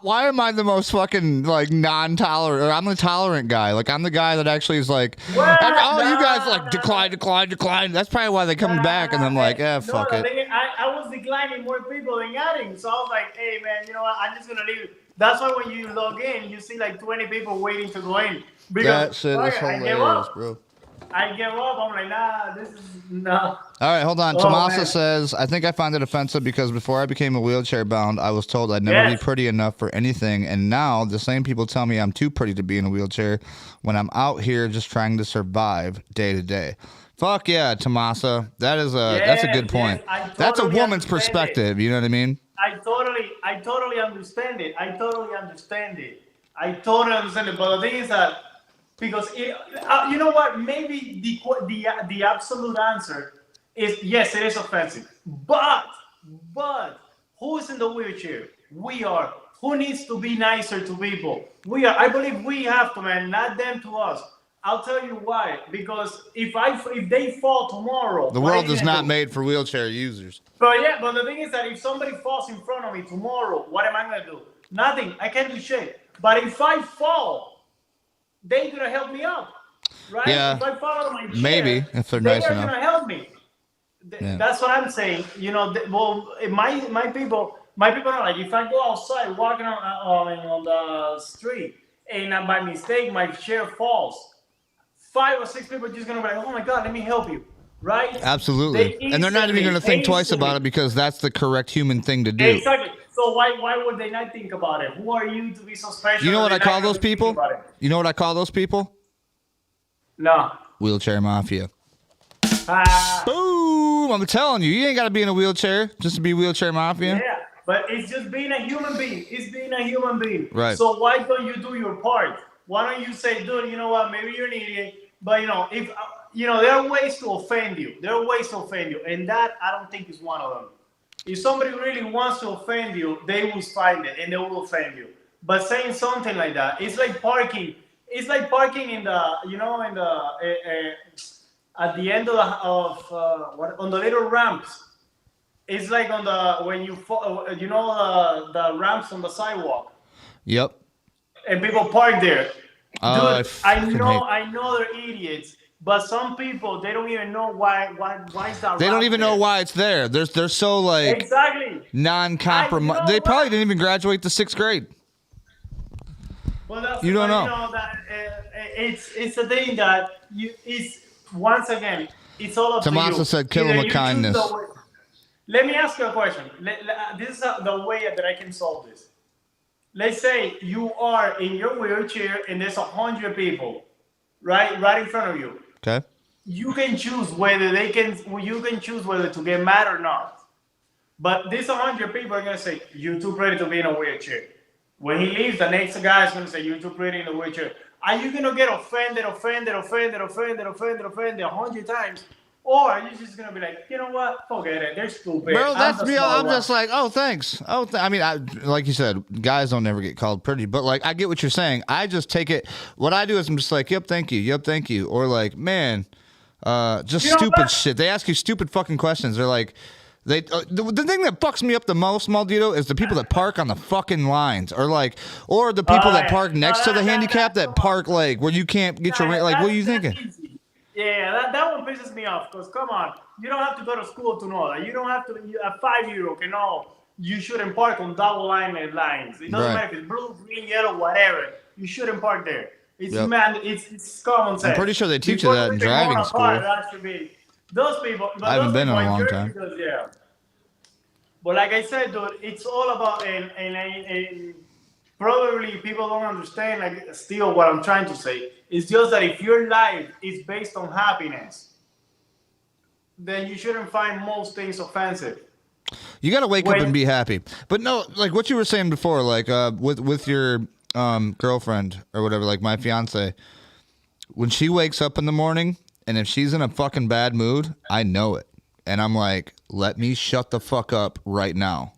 why am I the most fucking non-tolerant? Or I'm the tolerant guy. I'm the guy that actually is like, you guys decline. That's probably why they're coming back, and I'm like, fuck it. I was declining more people than adding, so I was like, hey man, you know what? I'm just gonna leave it. That's why when you log in, you see 20 people waiting to go in. That shit is hilarious, bro. I give up. I'm like, nah, this is no. All right, hold on. Tomasa says, I think I find it offensive because before I became a wheelchair bound, I was told I'd never be pretty enough for anything. And now the same people tell me I'm too pretty to be in a wheelchair when I'm out here just trying to survive day to day. Fuck yeah, Tomasa. That's a good point. Yes, That's a totally woman's perspective. You know what I mean? I totally understand it. I totally understand it. But the thing is that because you know what? Maybe the absolute answer is yes, it is offensive. But who's in the wheelchair? We are. Who needs to be nicer to people? We are. I believe we have to, man. Not them to us. I'll tell you why. Because if they fall tomorrow, the world is not made for wheelchair users. But the thing is that if somebody falls in front of me tomorrow, what am I gonna do? Nothing. I can't do shit. But if I fall, they're gonna help me up, right? Yeah. If I fall out of my chair, maybe if they're nice enough, they're gonna help me. Yeah. That's what I'm saying. You know, my people are like, if I go outside walking on the street and by mistake my chair falls, 5 or 6 people are just gonna be like, oh my god, let me help you, right? Absolutely. And they're not even gonna think twice about it because that's the correct human thing to do. Exactly. So why would they not think about it? Who are you to be so special? You know what I call those people? You know what I call those people? No. Wheelchair mafia. Ah. Boom! I'm telling you, you ain't got to be in a wheelchair just to be wheelchair mafia. Yeah, but it's just being a human being. It's being a human being. Right. So why don't you do your part? Why don't you say, dude, you know what? Maybe you're an idiot, but if there are ways to offend you. There are ways to offend you, and that I don't think is one of them. If somebody really wants to offend you, they will find it and they will offend you. But saying something like that, it's like parking. It's like parking in the at the end on the little ramps. It's like on the when you the ramps on the sidewalk. Yep. And people park there. Dude, I know they're idiots, but some people they don't even know why is that. They don't even know why it's there. They're so like exactly non-compromise. They probably didn't even graduate the 6th grade. Well, that's you don't know. You know that it's a thing that it's once again it's all up to you. Tomasa said, "Kill him with kindness." Let me ask you a question. This is the way that I can solve this. Let's say you are in your wheelchair and there's 100 people, right in front of you. Okay. You can choose whether to get mad or not. But these 100 people are gonna say, "You're too pretty to be in a wheelchair." When he leaves, the next guy is gonna say, "You're too pretty in a wheelchair." Are you gonna get offended 100 times? Or are you just going to be like, you know what? Forget it. They're stupid. Bro, that's me. I'm just like, oh, thanks. I mean, like you said, guys don't never get called pretty. But, like, I get what you're saying. I just take it. What I do is I'm just like, yep, thank you. Yep, thank you. Or, like, man, just stupid shit. They ask you stupid fucking questions. They're like, the thing that fucks me up the most, Maldito, is the people that park on the fucking lines. Or the people that park next to the handicap that park, like, where you can't get your, like, what are you thinking? Easy. Yeah, that one pisses me off because come on, you don't have to go to school to know that. You don't have to. A 5-year-old can know you shouldn't park on double alignment lines. It doesn't matter if it's blue, green, yellow, whatever. You shouldn't park there. It's it's common sense. I'm pretty sure they teach you that in driving school. That should be those people. I haven't been in a long time. But like I said, dude, it's all about and probably people don't understand. Like still, what I'm trying to say. It's just that if your life is based on happiness, then you shouldn't find most things offensive. You got to wake up and be happy. But no, like what you were saying before, like with your girlfriend or whatever, like my fiance, when she wakes up in the morning and if she's in a fucking bad mood, I know it. And I'm like, let me shut the fuck up right now.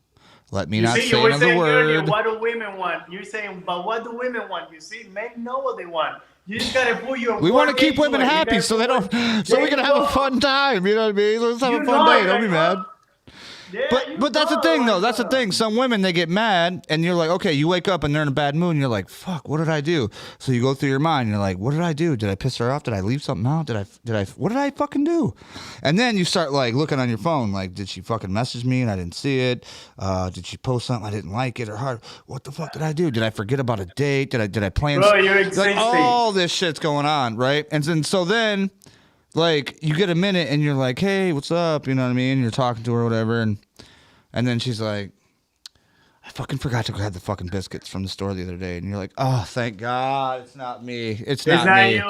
Let me not say another word. Earlier, what do women want? You're saying, but what do women want? You see, men know what they want. You just gotta put your. We want to keep women happy, so they don't. So we can have a fun time. You know what I mean? Let's have a fun day. Don't be mad. Yeah, but that's the thing, though. That's the thing. Some women, they get mad, and you're like, okay, you wake up, and they're in a bad mood, and you're like, fuck, what did I do? So you go through your mind, and you're like, what did I do? Did I piss her off? Did I leave something out? What did I fucking do? And then you start, like, looking on your phone, like, did she fucking message me, and I didn't see it? Did she post something I didn't like it or hard? What the fuck did I do? Did I forget about a date? Did I plan? Bro, you're existing. Like, all this shit's going on, right? And then, like, you get a minute, and you're like, hey, what's up? You know what I mean? You're talking to her or whatever, and then she's like, I I fucking forgot to grab the fucking biscuits from the store the other day, and you're like, oh, thank God, it's not me. It's not me.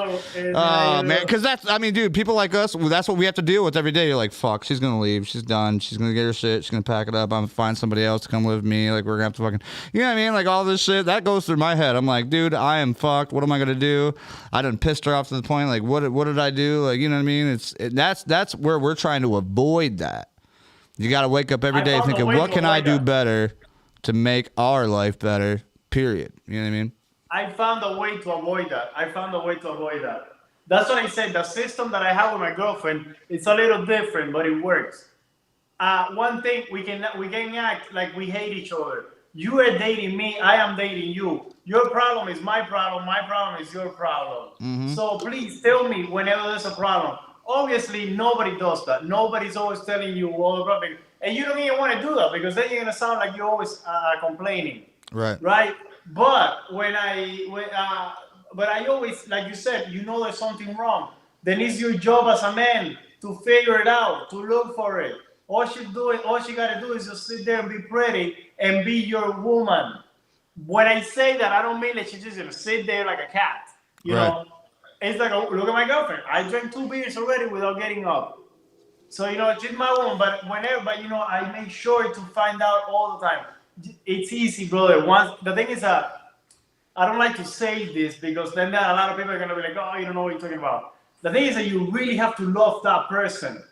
Oh man, because I mean, dude, people like us, that's what we have to deal with every day. You're like, fuck, she's gonna leave, she's done, she's gonna get her shit, she's gonna pack it up, I'm gonna find somebody else to come live with me. Like, we're gonna have to fucking, you know what I mean? Like, all this shit that goes through my head. I'm like, dude, I am fucked. What am I gonna do? I done pissed her off to the point. Like, what did I do? Like, you know what I mean? That's where we're trying to avoid that. You got to wake up every day thinking, what can I do better to make our life better, period. You know what I mean? I found a way to avoid that. That's what I said. The system that I have with my girlfriend, it's a little different, but it works. One thing, we can act like we hate each other. You are dating me, I am dating you. Your problem is my problem is your problem. Mm-hmm. So please tell me whenever there's a problem. Obviously, nobody does that. Nobody's always telling you all the problem. And you don't even want to do that because then you're going to sound like you're always complaining. Right? But but I always, like you said, you know there's something wrong. Then it's your job as a man to figure it out, to look for it. All she got to do is just sit there and be pretty and be your woman. When I say that, I don't mean that she's just going to sit there like a cat. You know? It's like, oh, look at my girlfriend. I drank 2 beers already without getting up. So, she's my woman. But I make sure to find out all the time. It's easy, brother. The thing is that I don't like to say this because then a lot of people are going to be like, oh, you don't know what you're talking about. The thing is that you really have to love that person.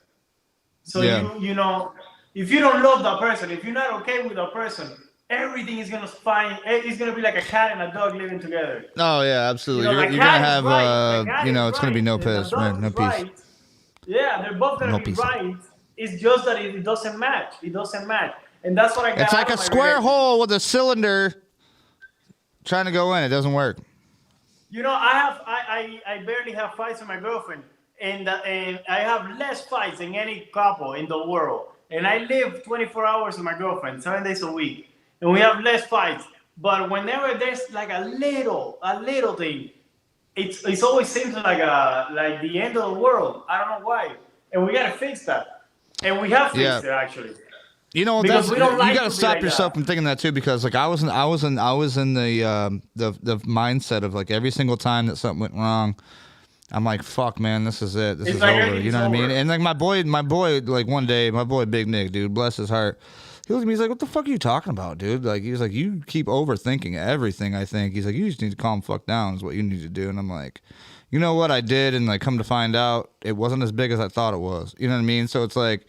So, if you don't love that person, if you're not okay with that person, everything is going to it's going to be like a cat and a dog living together. Oh, yeah, absolutely. You're going to have, it's going to be no peace. No peace. Yeah, they're both going to be right. It's just that it doesn't match. And that's what I got. It's like a square hole with a cylinder trying to go in. It doesn't work. I barely have fights with my girlfriend. And I have less fights than any couple in the world. And I live 24 hours with my girlfriend, 7 days a week. And we have less fights. But whenever there's like a little thing, it always seems like the end of the world. I don't know why. And we gotta fix that. And we have fixed it actually. You know, you gotta stop yourself from thinking that too, because like I was in the mindset of like every single time that something went wrong, I'm like, fuck, man, this is it. This is over. You know what I mean? And like my boy, like one day, my boy Big Nick, dude, bless his heart. He looked at me, he's like, what the fuck are you talking about, dude? Like, he was like, you keep overthinking everything, I think. He's like, you just need to calm the fuck down is what you need to do. And I'm like, you know what I did? And like, come to find out, it wasn't as big as I thought it was. You know what I mean? So it's like,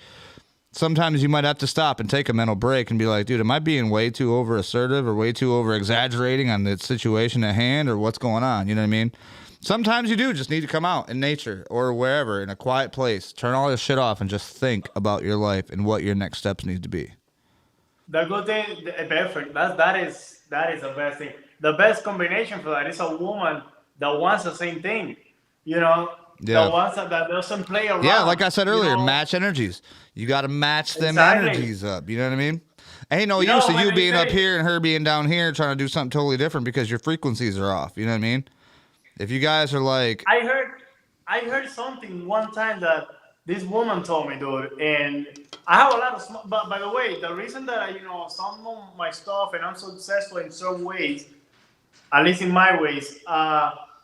sometimes you might have to stop and take a mental break and be like, dude, am I being way too over assertive or way too over exaggerating on the situation at hand or what's going on? You know what I mean? Sometimes you do just need to come out in nature or wherever in a quiet place, turn all this shit off and just think about your life and what your next steps need to be. The good thing, perfect. That is the best thing. The best combination for that is a woman that wants the same thing. That wants that doesn't play around. Yeah, like I said earlier, match energies. You got to match them energies up. You know what I mean? Ain't no use of you being up here and her being down here trying to do something totally different because your frequencies are off. You know what I mean? If you guys are like, I heard something one time that this woman told me, dude, and I have a lot of. But by the way, the reason that some of my stuff and I'm successful in certain ways, at least in my ways,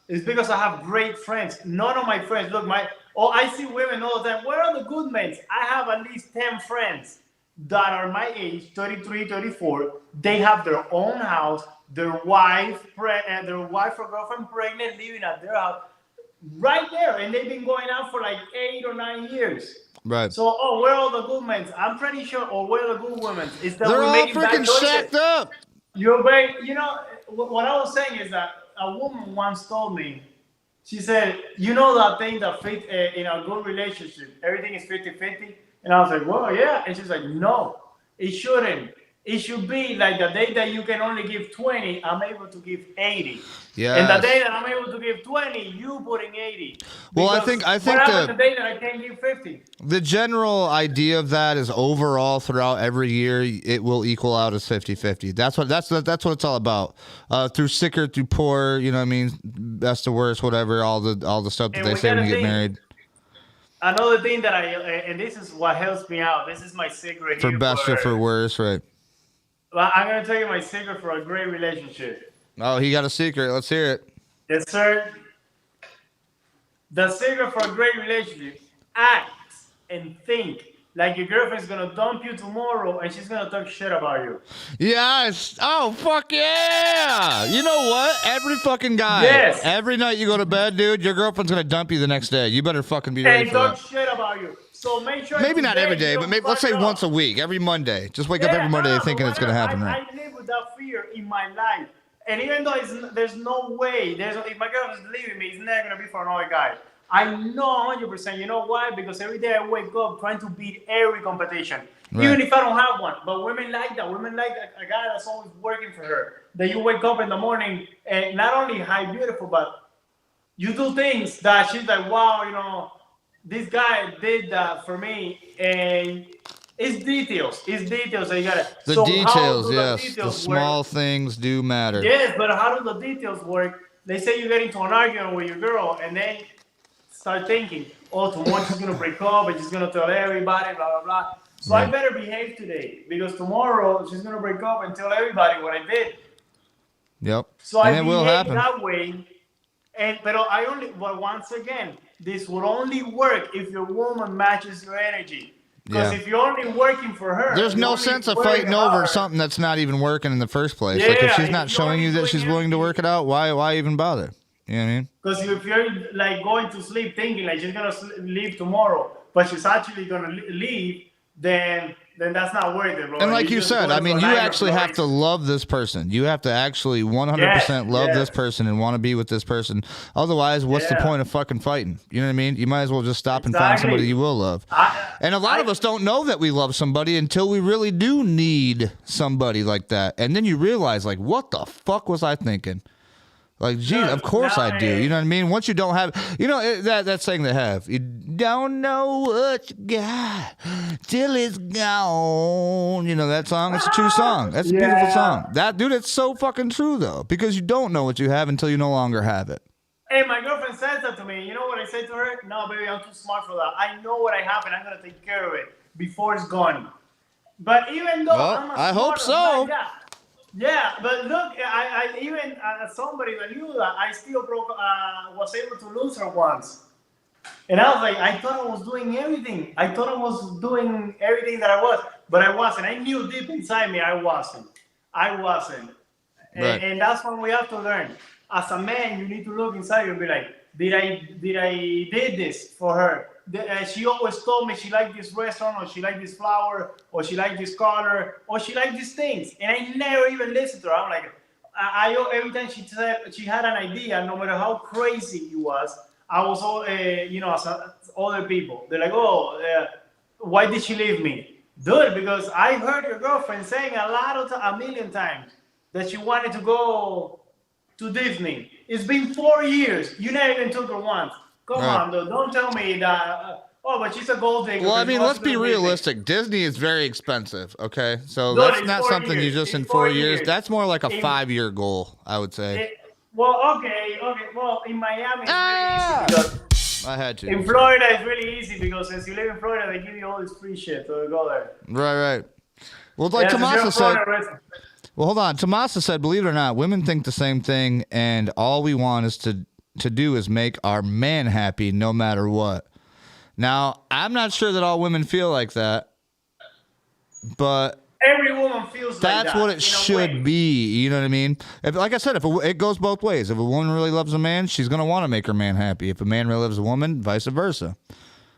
is because I have great friends. None of my friends I see women all the time. Where are the good men? I have at least 10 friends that are my age, 33, 34. They have their own house, their wife or girlfriend pregnant, living at their house. Right there, and they've been going out for like 8 or 9 years. Right. So, where are all the good men? I'm pretty sure. Where are the good women? Is that they're we're all making freaking shacked up. What I was saying is that a woman once told me. She said, that thing that fit in a good relationship, everything is 50-50? And I was like, well, yeah. And she's like, no, it shouldn't. It should be like the day that you can only give 20, I'm able to give 80. Yeah. And the day that I'm able to give 20, you putting 80. Well, I think the day that I can't give 50. The general idea of that is overall throughout every year it will equal out as 50-50. That's what it's all about. Through sicker, through poor, you know what I mean, best to worst, whatever, all the stuff that they say when you get married. Another thing that and this is what helps me out. This is my secret for best or for worse, right? Well, I'm gonna tell you my secret for a great relationship. Oh, he got a secret. Let's hear it. Yes, sir. The secret for a great relationship: act and think like your girlfriend's gonna dump you tomorrow and she's gonna talk shit about you. Yes. Oh, fuck yeah. You know what? Every fucking guy. Yes. Every night you go to bed, dude, your girlfriend's going to dump you the next day. You better fucking be ready And for talk that. shit about you. So make sure. Maybe not every day, but maybe, let's say once a week, every Monday. Just wake up every Monday thinking it's going to happen, right? I live with that fear in my life. And even though there's no way, if my girlfriend's leaving me, it's never going to be for another guy. I know 100%. You know why? Because every day I wake up trying to beat every competition, even if I don't have one. But women like that. Women like a guy that's always working for her. That you wake up in the morning and not only high beautiful, but you do things that she's like, wow, you know, this guy did that for me. And it's details. It's details that you got to. The details, yes. The small things do matter. Yes, but how do the details work? They say you get into an argument with your girl and then start thinking, oh, tomorrow she's going to break up and she's going to tell everybody, blah, blah, blah. So I better behave today because tomorrow she's going to break up and tell everybody what I did. Yep. So I behave that way. But once again, this will only work if your woman matches your energy. Because if you're only working for her, there's no sense of fighting over something that's not even working in the first place. Yeah, like if she's not showing you that she's willing to work it out, why even bother? You know what I mean? Because if you're like going to sleep thinking like she's gonna leave tomorrow, but she's actually gonna leave, then that's not worth it, bro. And like you said, I mean, you actually have to love this person. You have to actually 100% love this person and want to be with this person. Otherwise, what's the point of fucking fighting? You know what I mean? You might as well just stop and find somebody you will love. And a lot of us don't know that we love somebody until we really do need somebody like that. And then you realize, like, what the fuck was I thinking? Like, gee, of course I do. You know what I mean? Once you don't have, you know, that saying they have, you don't know what you got till it's gone. You know that song? It's a true song. That's a beautiful song. That, dude, it's so fucking true, though, because you don't know what you have until you no longer have it. Hey, my girlfriend says that to me. You know what I say to her? No, baby, I'm too smart for that. I know what I have, and I'm going to take care of it before it's gone. But even though I hope so. Yeah, but look, I even somebody that knew that I still was able to lose her once, and I was like, I thought I was doing everything. I thought I was doing everything that I was, but I wasn't. I knew deep inside me I wasn't. And that's when we have to learn. As a man, you need to look inside you and be like, did I did this for her? She always told me she liked this restaurant, or she liked this flower, or she liked this color, or she liked these things, and I never even listened to her. I'm like, every time she said she had an idea, no matter how crazy it was, I was all, you know, as other people. They're like, why did she leave me, dude? Because I heard your girlfriend saying a million times that she wanted to go to Disney. It's been 4 years. You never even took her once. Come on, dude. Don't tell me that. But she's a gold digger. Well, I mean, let's be realistic. Disney is very expensive, okay? So dude, that's not something you just in 4 years. That's more like a 5-year goal, I would say. Okay. Well, in Miami, it's really easy because I had to. In Florida, it's really easy because since you live in Florida, they give you all this free shit, so go there. Right. Well, like Tomasa said. Well, hold on. Tomasa said, believe it or not, women think the same thing, and all we want is to do is make our man happy no matter what. Now, I'm not sure that all women feel like that, but every woman feels like that. That's what it should be. You know what I mean? Like I said, it goes both ways. If a woman really loves a man, she's going to want to make her man happy. If a man really loves a woman, vice versa.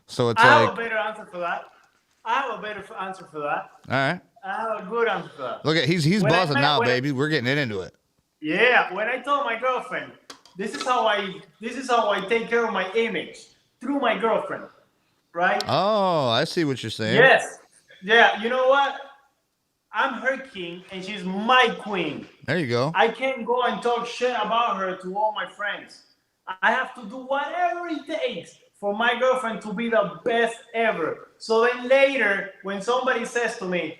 So it's I have a better answer for that. All right. I have a good answer for that. Look at he's buzzing now, baby. We're getting into it. Yeah, when I told my girlfriend, this is how I take care of my image through my girlfriend, right? Oh, I see what you're saying. Yes. Yeah, you know what? I'm her king and she's my queen. There you go. I can't go and talk shit about her to all my friends. I have to do whatever it takes for my girlfriend to be the best ever. So then later, when somebody says to me,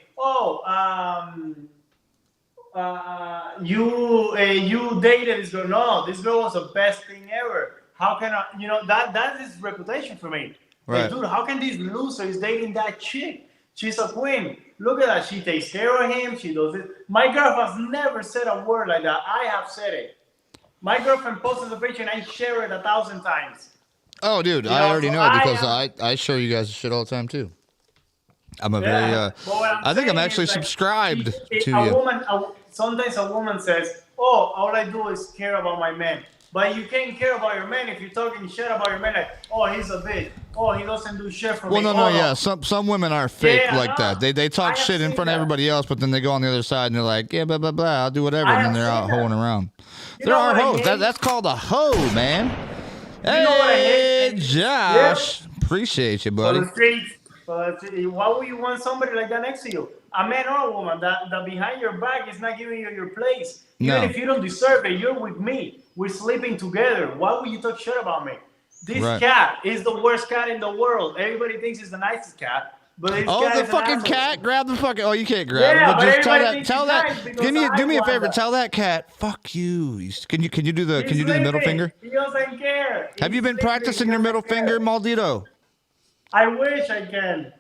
you dated this girl. No, this girl was the best thing ever. How can I, that is reputation for me. Right. Like, dude, how can this loser is dating that chick? She's a queen. Look at that. She takes care of him. She does it. My girl has never said a word like that. I have said it. My girlfriend posted the picture and I share it 1,000 times. Oh, dude, You I know, already so know because I show you guys shit all the time too. I'm a very I think I'm actually subscribed to a you. Woman, sometimes a woman says, "Oh, all I do is care about my man." But you can't care about your man if you're talking shit about your man. Like, "Oh, he's a bitch. Oh, he doesn't do shit for me." Well, no, yeah. Some women are fake like that. They talk shit in front of everybody else, but then they go on the other side and they're like, "Yeah, blah blah blah. I'll do whatever," and then they're out hoeing around. There are hoes. That's called a hoe, man. Hey, Josh. Yep. Appreciate you, buddy. For the streets. But why would you want somebody like that next to you? A man or a woman that behind your back is not giving you your place. Even if you don't deserve it, you're with me. We're sleeping together. Why would you talk shit about me? This cat is the worst cat in the world. Everybody thinks it's the nicest cat. But this cat the is fucking cat? Grab the fucking... Oh, you can't grab it. But just tell that... Do me a favor. Tell that cat, fuck you. Can you do the middle finger? He doesn't care. Have you been practicing your middle finger, Maldito? I wish I can.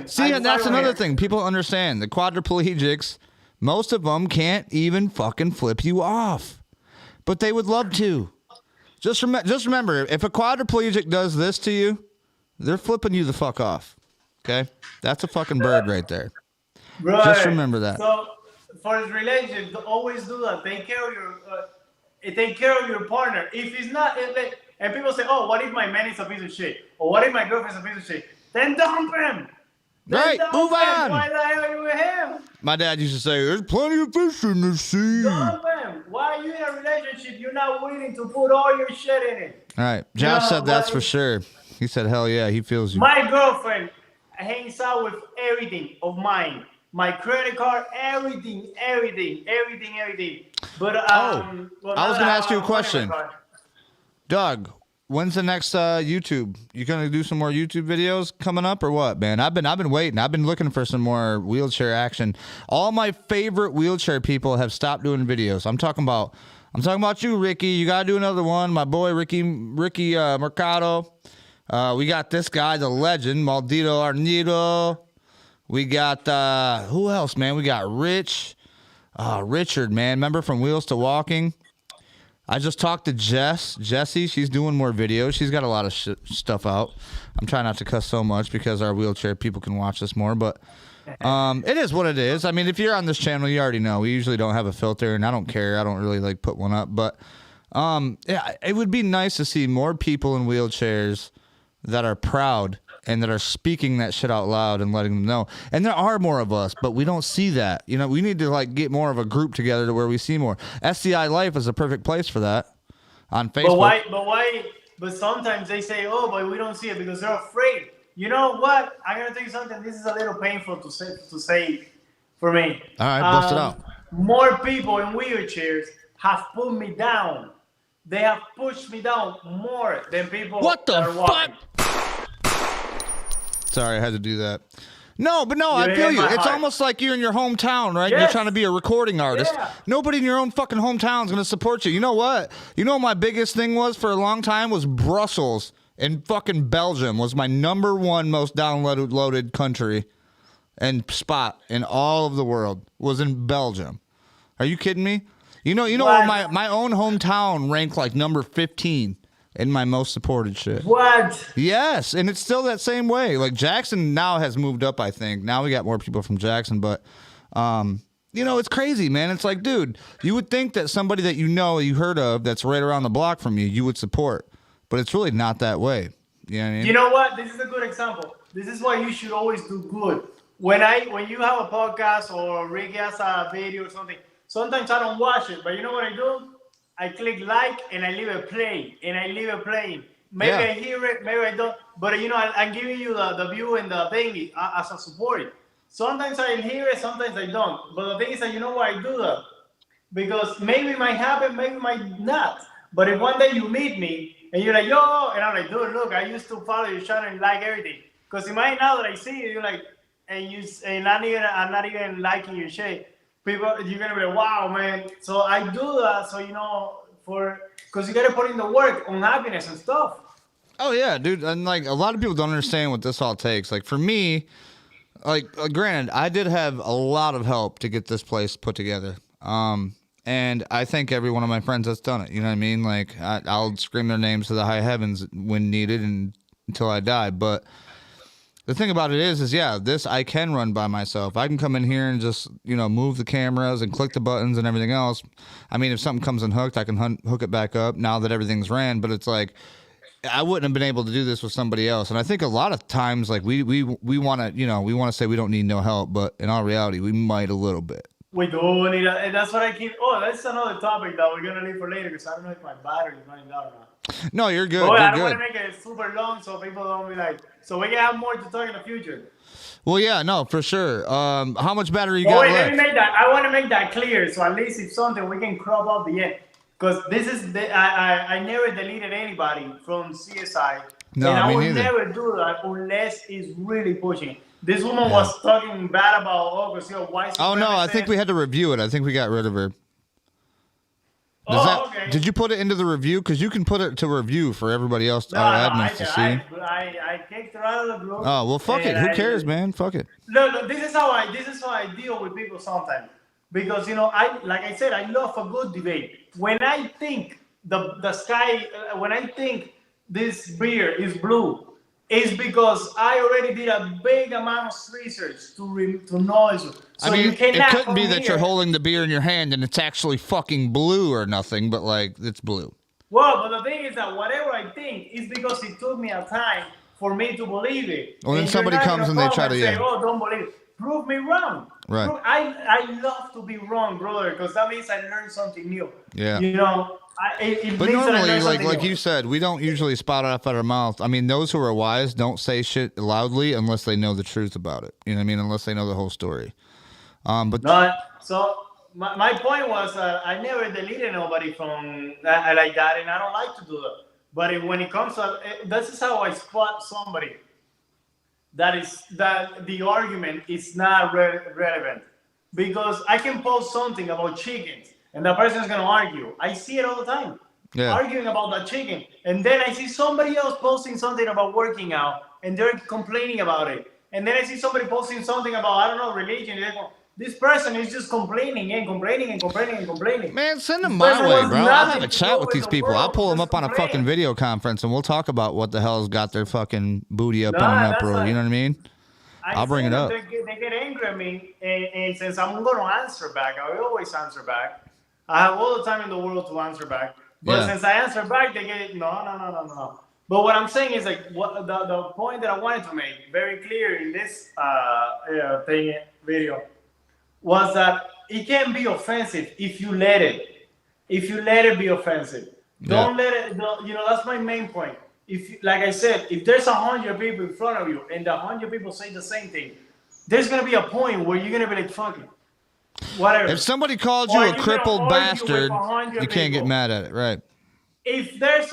See, and that's another thing. People understand. The quadriplegics, most of them can't even fucking flip you off. But they would love to. Just remember, if a quadriplegic does this to you, they're flipping you the fuck off. Okay? That's a fucking bird right there. Right. Just remember that. So, for his relationship, always do that. Take care of your partner. If he's not... And people say, "Oh, what if my man is a piece of shit? Or what if my girlfriend's a piece of shit?" Then dump him. Right, move on. Why the hell are you with him? My dad used to say, "There's plenty of fish in the sea." Dump him. Why are you in a relationship? You're not willing to put all your shit in it. All right, Josh said that's for sure. He said, "Hell yeah, he feels you." My girlfriend hangs out with everything of mine. My credit card, everything. But I was gonna ask you a question. Doug, when's the next YouTube? You gonna do some more YouTube videos coming up or what, man? I've been waiting. I've been looking for some more wheelchair action. All my favorite wheelchair people have stopped doing videos. I'm talking about you, Ricky. You gotta do another one. My boy Ricky Mercado. We got this guy, the legend, Maldito Arnedo. We got who else, man? We got Richard, man. Remember from Wheels to Walking? I just talked to Jessie. She's doing more videos. She's got a lot of stuff out. I'm trying not to cuss so much because our wheelchair people can watch this more. But it is what it is. I mean, if you're on this channel, you already know. We usually don't have a filter, and I don't care. I don't really like put one up. But yeah, it would be nice to see more people in wheelchairs that are proud and that are speaking that shit out loud and letting them know. And there are more of us, but we don't see that. You know, we need to like get more of a group together to where we see more. SCI Life is a perfect place for that on Facebook. But sometimes they say, "Oh, but we don't see it because they're afraid." You know what? I'm gonna tell you something. This is a little painful to say for me. All right, bust it out. More people in wheelchairs have put me down. They have pushed me down more than people. What the fuck? Sorry, I had to do that. No, I feel you. It's almost like you're in your hometown, right? Yes. You're trying to be a recording artist. Yeah. Nobody in your own fucking hometown is going to support you. You know what? You know what my biggest thing was for a long time was Brussels and fucking Belgium was my #1 most downloaded country and spot in all of the world was in Belgium. Are you kidding me? You know my own hometown ranked like number 15. In my most supported shit. What? Yes, and it's still that same way. Like Jackson now has moved up, I think. Now we got more people from Jackson, but you know, it's crazy, man. It's like, dude, you would think that somebody that you heard of that's right around the block from you would support. But it's really not that way. You know what I mean? You know what? This is a good example. This is why you should always do good. When you have a podcast or Rick has a video or something, sometimes I don't watch it, but you know what I do? I click like and I leave it playing. Maybe I hear it, maybe I don't. But you know, I'm giving you the view and the thing as a support. Sometimes I hear it, sometimes I don't. But the thing is that you know why I do that? Because maybe it might happen, maybe it might not. But if one day you meet me and you're like, "Yo," and I'm like, "Dude, look, I used to follow your channel and like everything." Because you might now that I see you, you're like, and I'm not even liking your shit. People, you're gonna be like, "Wow, man!" So I do that, so you know, because you gotta put in the work on happiness and stuff. Oh yeah, dude, and like a lot of people don't understand what this all takes. Like for me, like granted, I did have a lot of help to get this place put together. And I thank every one of my friends that's done it. You know what I mean? Like I'll scream their names to the high heavens when needed and until I die. But the thing about it is yeah, this I can run by myself. I can come in here and just, you know, move the cameras and click the buttons and everything else. I mean, if something comes unhooked, I can hook it back up now that everything's ran. But it's like, I wouldn't have been able to do this with somebody else. And I think a lot of times, like we want to, you know, we want to say we don't need no help, but in all reality, we might a little bit. We do need, and that's what I keep. Oh, that's another topic that we're gonna leave for later because I don't know if my battery is running down or not. No, you're good. But I don't want to make it super long so people don't be like. So we can have more to talk in the future. Well, yeah, no, for sure. How much battery you got left? Let me make that. I want to make that clear, so at least if something we can crop up the end. Because this is I never deleted anybody from CSI. No, and I would neither. never do that unless it's really pushing. This woman was talking bad about August. Oh no, I think we had to review it. I think we got rid of her. Okay. Did you put it into the review? Because you can put it to review for everybody else, our admins to see. I kicked her out of the group. Oh well, fuck it. Who cares, man? Fuck it. No, this is how I deal with people sometimes. Because like I said, I love a good debate. When I think the sky, when I think this beer is blue, it's because I already did a big amount of research to know it. So I mean, it couldn't be that you're holding the beer in your hand and it's actually fucking blue or nothing, but like it's blue. Well, but the thing is that whatever I think is because it took me a time for me to believe it. Well, then somebody comes and they try to say, "Oh, don't believe it." Prove me wrong. Right. I love to be wrong, brother, because that means I learned something new. Yeah. You know, it but normally, like new. you said, we don't usually spout it off at our mouth. I mean, those who are wise don't say shit loudly unless they know the truth about it. You know what I mean? Unless they know the whole story. But no, so my point was I never deleted nobody from like that, and I don't like to do that. But when it comes to this is how I spot somebody. That the argument is not relevant because I can post something about chickens and the person is going to argue. I see it all the time, arguing about that chicken, and then I see somebody else posting something about working out and they're complaining about it, and then I see somebody posting something about I don't know religion. This person is just complaining and complaining and complaining and complaining. Man, send them my way, bro. I'll have a chat with these people. I'll pull them up on a fucking video conference and we'll talk about what the hell's got their fucking booty up in an uproar. You know what I mean? I'll bring it up. They get angry at me, and since I'm going to answer back, I always answer back. I have all the time in the world to answer back. But since I answer back, they get no. But what I'm saying is like what the point that I wanted to make very clear in this video was that it can be offensive if you let it. If you let it be offensive, don't let it. You know, that's my main point. If, like I said, if there's 100 people in front of you and the 100 people say the same thing, there's gonna be a point where you're gonna be like, "Fuck it, whatever." If somebody called you a crippled bastard, you can't get mad at it, right? If there's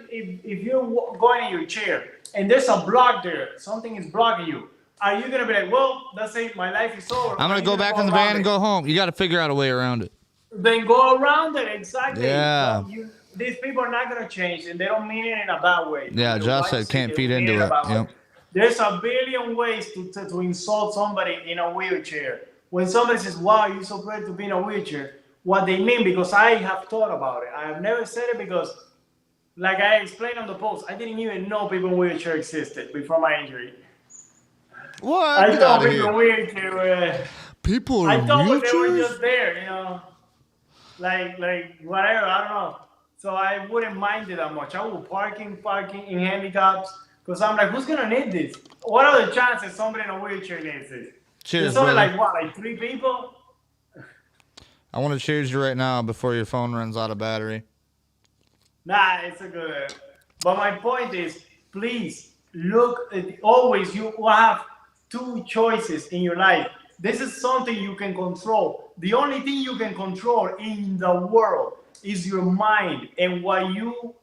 if you're going in your chair and there's a block there, something is blocking you. Are you gonna be like, well, that's it, my life is over? I'm gonna go back in the van and go home. You got to figure out a way around it. Then go around it, exactly. Yeah. So these people are not gonna change, and they don't mean it in a bad way. Yeah, Josh said can't feed into it. Yep. There's a billion ways to insult somebody in a wheelchair. When somebody says, "Wow, you're so great to be in a wheelchair," what they mean, because I have thought about it. I have never said it because, like I explained on the post, I didn't even know people in wheelchair existed before my injury. What? I thought people in wheelchair people I in thought wheelchairs? they were just there, you know, like whatever. I don't know. So I wouldn't mind it that much. I would parking in handicaps because I'm like, who's gonna need this? What are the chances somebody in a wheelchair needs this? Cheers, There's only brother. like what, like 3 people? I want to cheers you right now before your phone runs out of battery. Nah, it's a good. But my point is, please look. Always, you will have 2 choices in your life. This is something you can control. The only thing you can control in the world is your mind and what you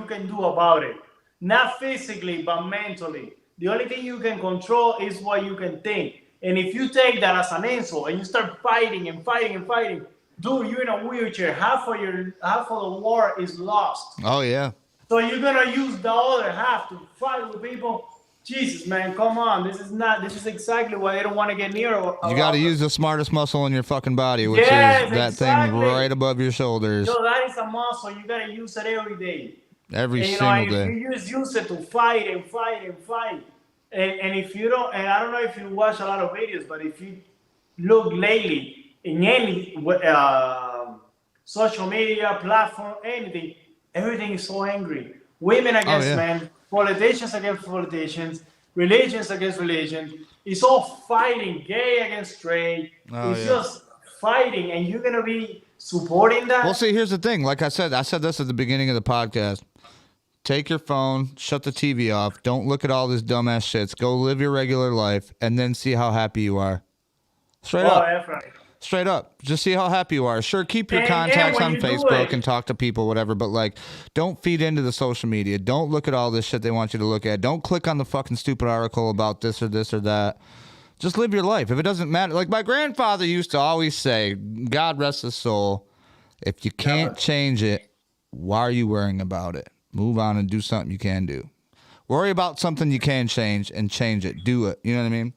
can do about it. Not physically, but mentally. The only thing you can control is what you can think. And if you take that as an insult and you start fighting and fighting and fighting, dude, you're in a wheelchair. Half of the war is lost. Oh yeah. So you're gonna use the other half to fight with people. Jesus, man, come on. This is exactly why they don't want to get near. You got to use the smartest muscle in your fucking body, which is that thing right above your shoulders. Yo, that is a muscle. You got to use it every day. Every single day. If you just use it to fight and fight and fight. And if you don't, and I don't know if you watch a lot of videos, but if you look lately in any social media platform, anything, everything is so angry. Women against men, politicians against politicians, religions against religions. It's all fighting, gay against straight. It's just fighting, and you're gonna be supporting that. Well, see, here's the thing. Like I said this at the beginning of the podcast. Take your phone, shut the TV off. Don't look at all this dumbass shits. Go live your regular life, and then see how happy you are. Straight up. That's right. Straight up. Just see how happy you are. Sure, keep your contacts on Facebook and talk to people, whatever, but, like, don't feed into the social media. Don't look at all this shit they want you to look at. Don't click on the fucking stupid article about this or that. Just live your life. If it doesn't matter. Like, my grandfather used to always say, God rest his soul, if you can't change it, why are you worrying about it? Move on and do something you can do. Worry about something you can change and change it. Do it. You know what I mean?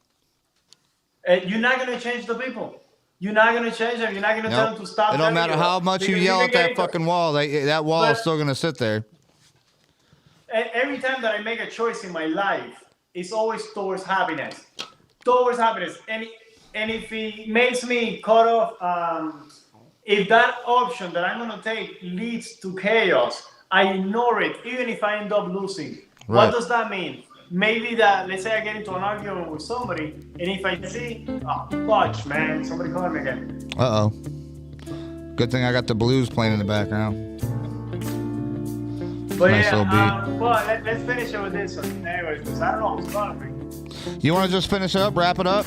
You're not going to change the people. You're not going to change them. You're not going to tell them to stop. It don't matter how much you yell at that fucking wall. That wall is still going to sit there. Every time that I make a choice in my life, it's always towards happiness. Towards happiness. And if it makes me cut off, if that option that I'm going to take leads to chaos, I ignore it, even if I end up losing. Right. What does that mean? Maybe that, let's say I get into an argument with somebody, and if I see, fudge, man, somebody calling me again. Uh-oh. Good thing I got the blues playing in the background. But nice little beat. Well, let's finish it with this one. Anyways, because I don't know who's calling me. You want to just finish it up, wrap it up?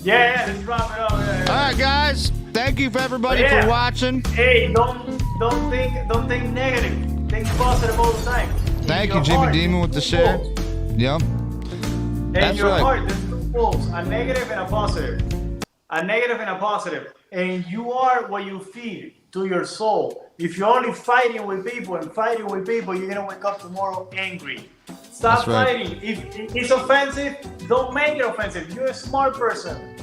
Yeah, let's wrap it up. Yeah. All right, guys. Thank you for everybody for watching. Hey, don't think negative. Think positive all the time. Thank you, Jimmy Demon, with the share. Yep. And your heart, there's two poles, a negative and a positive. A negative and a positive. And you are what you feed to your soul. If you're only fighting with people, you're going to wake up tomorrow angry. Stop fighting. If it's offensive, don't make it offensive. You're a smart person.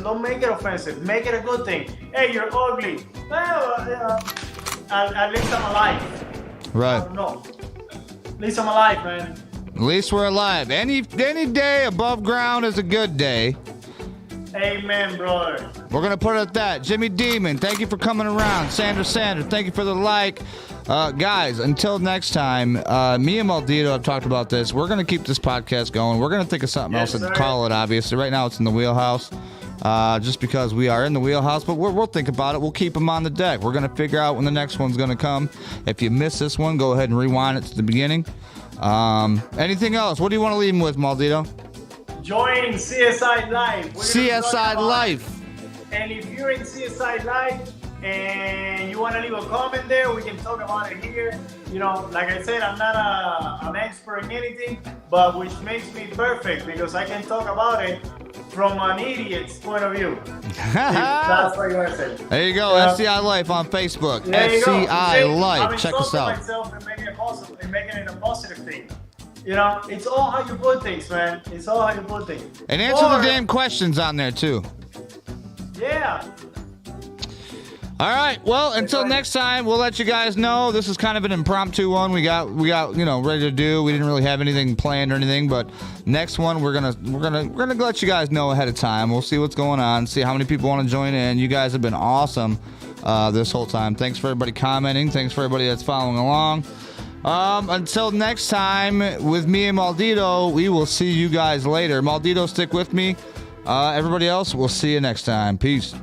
Don't make it offensive. Make it a good thing. Hey, you're ugly. Well, at least I'm alive. Right. No. At least I'm alive, man. At least we're alive. Any day above ground is a good day. Amen, brother. We're going to put it at that. Jimmy Demon, thank you for coming around. Sandra, thank you for the like. Guys, until next time, me and Maldito have talked about this. We're going to keep this podcast going. We're going to think of something else to call it, obviously. Right now, it's in the wheelhouse. Just because we are in the wheelhouse, but we'll think about it. We'll keep them on the deck. We're going to figure out when the next one's going to come. If you miss this one, go ahead and rewind it to the beginning. Anything else? What do you want to leave them with, Maldito? Join CSI Live. CSI Live. And if you're in CSI Live and you want to leave a comment there, we can talk about it here. You know, like I said, I'm not an expert in anything, but which makes me perfect because I can talk about it from an idiot's point of view. That's what you want to say. There you go. FCI Life on Facebook. FCI Life. Check us out. Myself and making it a positive thing. You know, it's all how you put things, man. It's all how you put things. And answer the damn questions on there too. Yeah. All right. Well, until next time, we'll let you guys know. This is kind of an impromptu one. We got ready to do. We didn't really have anything planned or anything, but next one we're gonna let you guys know ahead of time. We'll see what's going on. See how many people want to join in. You guys have been awesome this whole time. Thanks for everybody commenting. Thanks for everybody that's following along. Until next time, with me and Maldito, we will see you guys later. Maldito, stick with me. Everybody else, we'll see you next time. Peace.